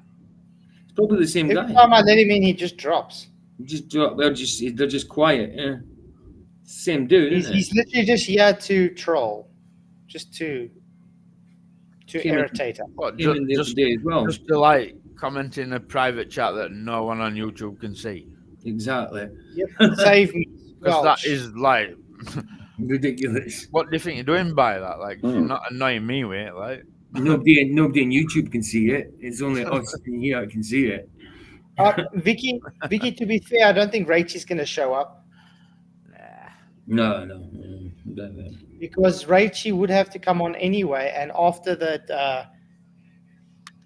It's probably the same guy. Every time I let him in, he just drops. They're just quiet. Yeah. Same dude. He's literally just here to troll, just to irritate him. What, just to comment in a private chat that no one on YouTube can see. Exactly. Yep. Save me. Because that is ridiculous. What do you think you're doing by that? You're not annoying me with it, Nobody on YouTube can see it. It's only us in here that can see it. Vicky, to be fair, I don't think Rachie's going to show up. No. Because Rachie would have to come on anyway, and after that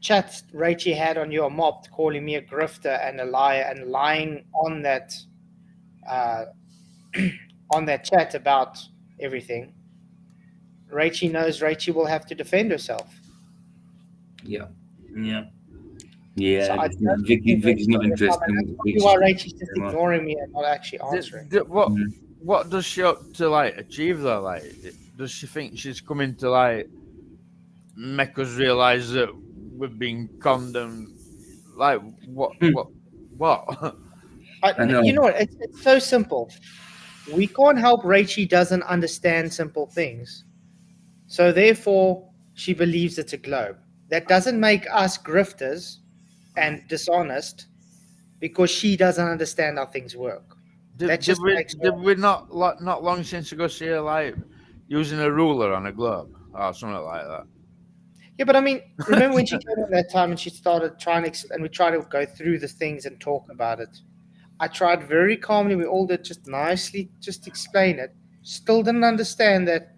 chat Rachie had on your mob calling me a grifter and a liar and lying on that chat about everything, Rachie knows Rachie will have to defend herself. Yeah. So Vicky's not interested. Why Rachie's just ignoring me and not actually answering. What does she hope to achieve though? Does she think she's coming to make us realize that we're being condemned? What? I know. You know what? It's so simple. We can't help Rachie doesn't understand simple things. So therefore, she believes it's a globe. That doesn't make us grifters and dishonest because she doesn't understand how things work. Did we not long since ago see her using a ruler on a globe or something like that? Yeah, but I mean, remember when she came in that time and she started and we tried to go through the things and talk about it. I tried very calmly. We all did just nicely, just explain it. Still didn't understand that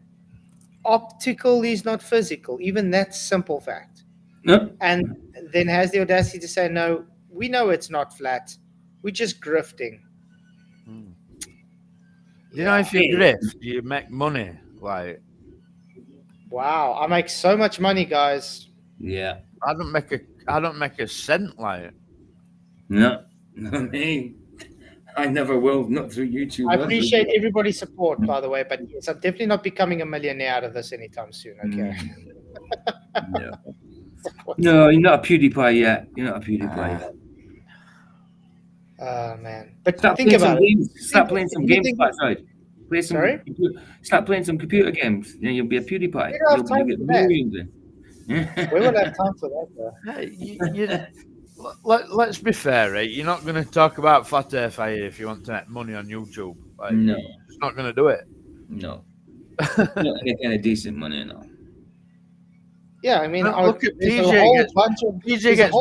optical is not physical. Even that simple fact. No. And then has the audacity to say, no, we know it's not flat. We're just grifting. You know, if you grift, you make money. Wow, I make so much money, guys. Yeah. I don't make a cent. No, me. I never will, not through YouTube. I appreciate everybody's support, by the way, but yes, I'm definitely not becoming a millionaire out of this anytime soon. Okay. No. No, you're not a PewDiePie yet. You're not a PewDiePie yet. Oh man! But Start think playing some about it. games. Start playing some games. Flatzoid. Play some. Sorry? Start playing some computer games. Then you'll be a PewDiePie. Where do I have time You'll get for that? millions in. Where would I have time for that, though? Hey, let's be fair, right? You're not going to talk about flat Earth if you want to make money on YouTube. Like, No. you're just not going to do it. No. Not any kind of decent money, no. Yeah, I mean, Look at PJ gets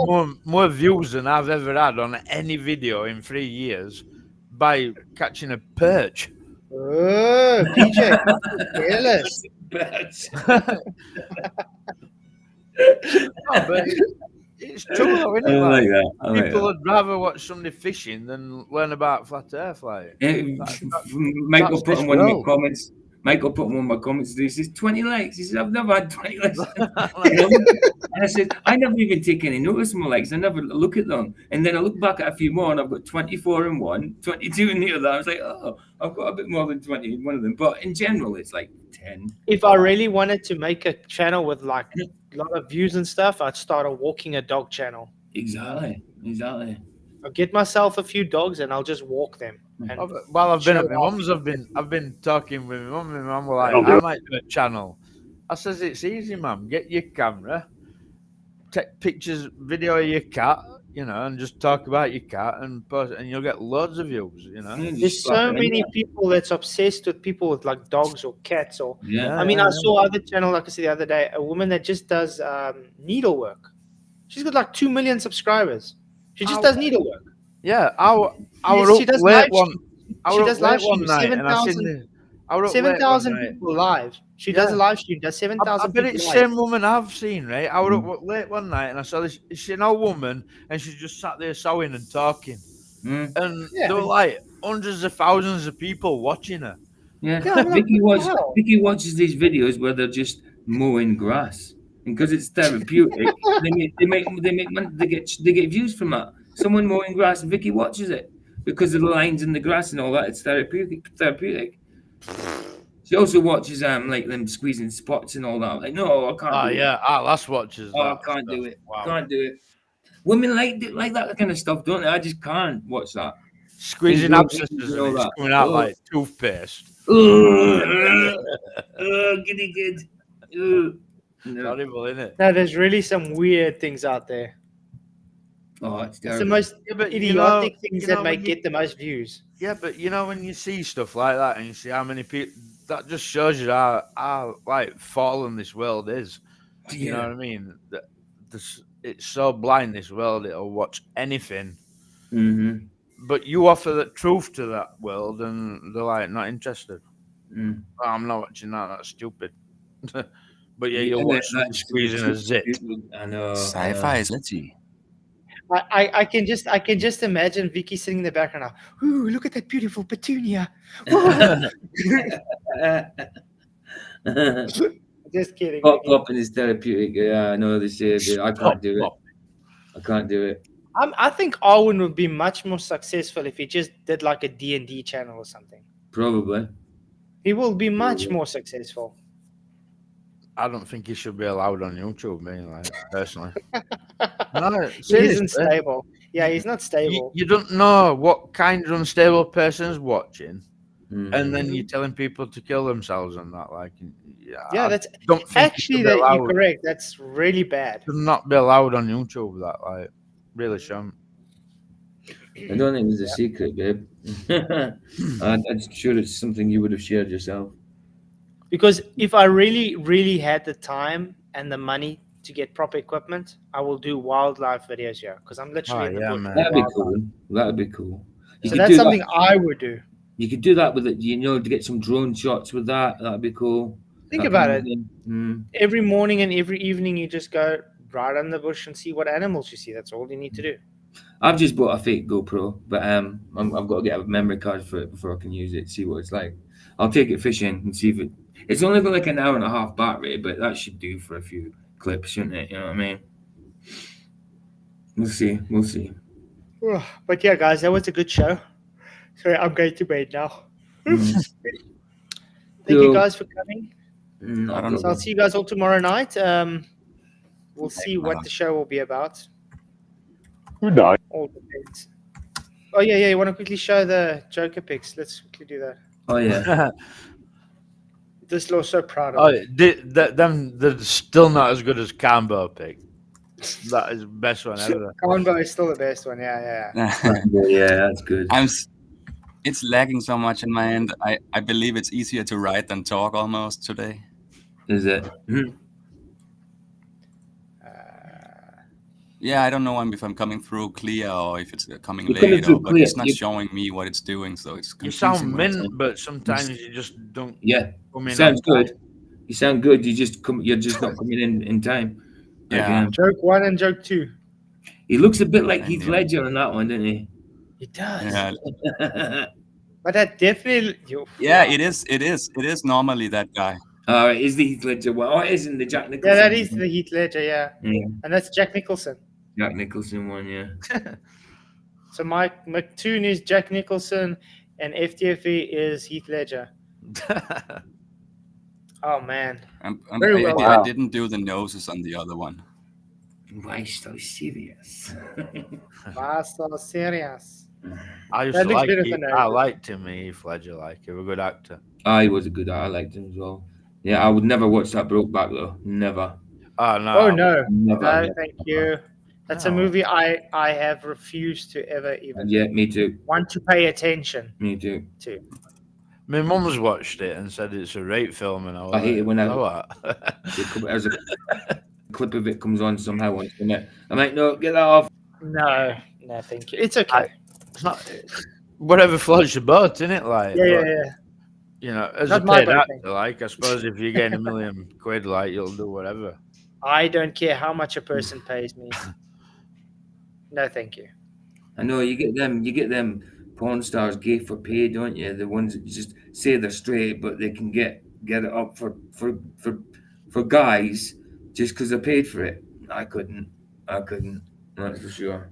more views than I've ever had on any video in 3 years by catching a perch. Oh, PJ, careless. No, but it's true, though, isn't it? I like that. I like People that. would rather watch somebody fishing than learn about flat Earth. Like, Michael put in one of my world. comments. Michael put in one of my comments. He says 20 likes. He says I've never had 20 likes. And I said I never even take any notice of my likes. I never look at them. And then I look back at a few more, and I've got 24 in one, 22 in the other. I was like, oh, I've got a bit more than 20 in one of them. But in general, it's like 10. If I really wanted to make a channel with like a lot of views and stuff, I'd start a walking a dog channel. Exactly. I'll get myself a few dogs and I'll just walk them. And While I've been show at my off. mum's, I've been talking with my mum. My mum was like, Okay. I might do a channel. I says, it's easy, mum. Get your camera, take pictures, video of your cat, and just talk about your cat and post, and you'll get loads of views, There's so many people that's obsessed with people with like dogs or cats or Yeah. I mean, I saw other channel like I said the other day, a woman that just does needlework. She's got like 2 million subscribers. She just does needlework. Yeah, I was She up does late live one. stream. I She was does up late live one stream, night, and I seen 7,000 the. I was up late one 7,000 night. people live. She does a live stream, does I 7,000 bet people it's the live. same woman I've seen, right? I was up late one night and I saw this. She's an old woman and she just sat there sewing and talking. And there were like hundreds of thousands of people watching her. Yeah, Yeah, I'm like, Vicky, what the hell? Vicky watches these videos where they're just mowing grass, and because it's therapeutic, they get views from that. Someone mowing grass, Vicky watches it because of the lines in the grass and all that. It's therapeutic. She also watches like them squeezing spots and all that. Like, no, I can't. Oh do yeah, it. that's watches. Oh, I can't do it. Can't do it. Women like that kind of stuff, don't they? I just can't watch that. Squeezing abscesses and it's coming out like toothpaste. Giddy good. Horrible, isn't it? No, there's really some weird things out there. Oh, it's It's the terrible. most but idiotic things you that know, may when get the most views. Yeah, but when you see stuff like that and you see how many people, that just shows you how like fallen this world is. You know what I mean? It's so blind, this world, it'll watch anything. Mm-hmm. But you offer the truth to that world and they're like not interested. Oh, I'm not watching that, that's stupid. But yeah, you'll watch someone squeezing a zit. I know. Sci-fi is litty. I can just imagine Vicky sitting in the background now. Ooh, look at that beautiful petunia. Just kidding. Pop popping is therapeutic. Yeah, I know they say, but I can't do it. I can't do it. I think Arwen would be much more successful if he just did like a D&D channel or something. Probably. He will be much more successful. I don't think he should be allowed on YouTube, personally. No, He seriously. isn't stable. Yeah, he's not stable. You don't know what kind of unstable person's watching, and then you're telling people to kill themselves and that. Like, Yeah, I that's don't think actually you should be that you're allowed. correct. That's really bad. Should not be allowed on YouTube. That really shouldn't. I don't think it's a secret, babe. I'm sure it's something you would have shared yourself. Because if I really, really had the time and the money to get proper equipment, I will do wildlife videos here. Because I'm literally in the bush. with That'd be wildlife. cool. That'd be cool. You So could that's do something that. I would do. You could do that with it, to get some drone shots with that. That'd be cool. Think That about kind it. of thing. Mm. Every morning and every evening, you just go right in the bush and see what animals you see. That's all you need to do. I've just bought a fake GoPro, but I've got to get a memory card for it before I can use it. See what it's like. I'll take it fishing and see if it. It's only got like an hour and a half battery, but that should do for a few clips, shouldn't it? You know what I mean? We'll see. We'll see. But yeah, guys, that was a good show. Sorry, I'm going to bed now. Mm. Thank you guys for coming. No So I'll see you guys all tomorrow night. We'll see what the show will be about. Good night. All depends. Oh yeah. You want to quickly show the Joker pics? Let's quickly do that. Oh yeah. This law's so proud of it. They're still not as good as Cambo pick. That is the best one ever. Combo is still the best one. Yeah. Yeah, that's good. It's lagging so much in my end. I believe it's easier to write than talk almost today. Is it? Yeah, I don't know if I'm coming through clear or if it's coming You're coming late, through but clear. it's not showing me what it's doing, so it's You confusing. sound mint, but sometimes you just don't. Yeah, come in sounds on time. good. You sound good. You're just not coming in time. Yeah. Joke 1 and joke 2. He looks a bit like Heath Ledger on that one, doesn't he? He does. Yeah. But that definitely. Yeah, it is normally that guy. Is the Heath Ledger one? Oh, it isn't the Jack Nicholson. Yeah, that is the Heath Ledger. Yeah. And that's Jack Nicholson. Jack Nicholson one, yeah. So Mike McToon is Jack Nicholson, and FTFE is Heath Ledger. Oh man. Very well. I didn't do the noses on the other one. Why so serious? Why so serious? I used That to looks like better Heath, than I that. liked him, Heath Ledger. Like, he was a good actor. He was a good actor. I liked him as well. Yeah, I would never watch that Brokeback though. Never. Oh no. Oh no. Never. No, thank you. That's a movie I have refused to ever even. Yeah, me too. Want to pay attention. Me too. My mum's watched it and said it's a rape film, and I hate it when as a clip of it comes on somehow once a minute. I'm like, no, get that off. No, thank you. It's okay. It's not whatever floats your boat, isn't it? Like, Yeah. You know, as Not a my paid boat actor, thing. like, I suppose if you're getting $1 million, like, you'll do whatever. I don't care how much a person pays me. No, thank you. I know you get them porn stars gay for pay, don't you? The ones that just say they're straight, but they can get it up for guys just because they're paid for it. I couldn't. That's for sure.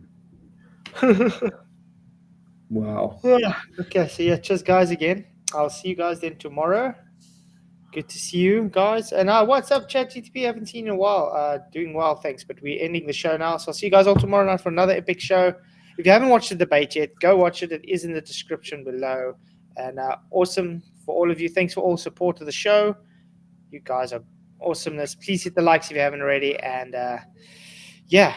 Wow. Okay, so yeah, cheers guys again. I'll see you guys then tomorrow. Good to see you guys. And what's up, ChatGTP? Haven't seen you in a while. Doing well, thanks. But we're ending the show now. So I'll see you guys all tomorrow night for another epic show. If you haven't watched the debate yet, go watch it. It is in the description below. And awesome for all of you. Thanks for all support of the show. You guys are awesomeness. Please hit the likes if you haven't already. And yeah.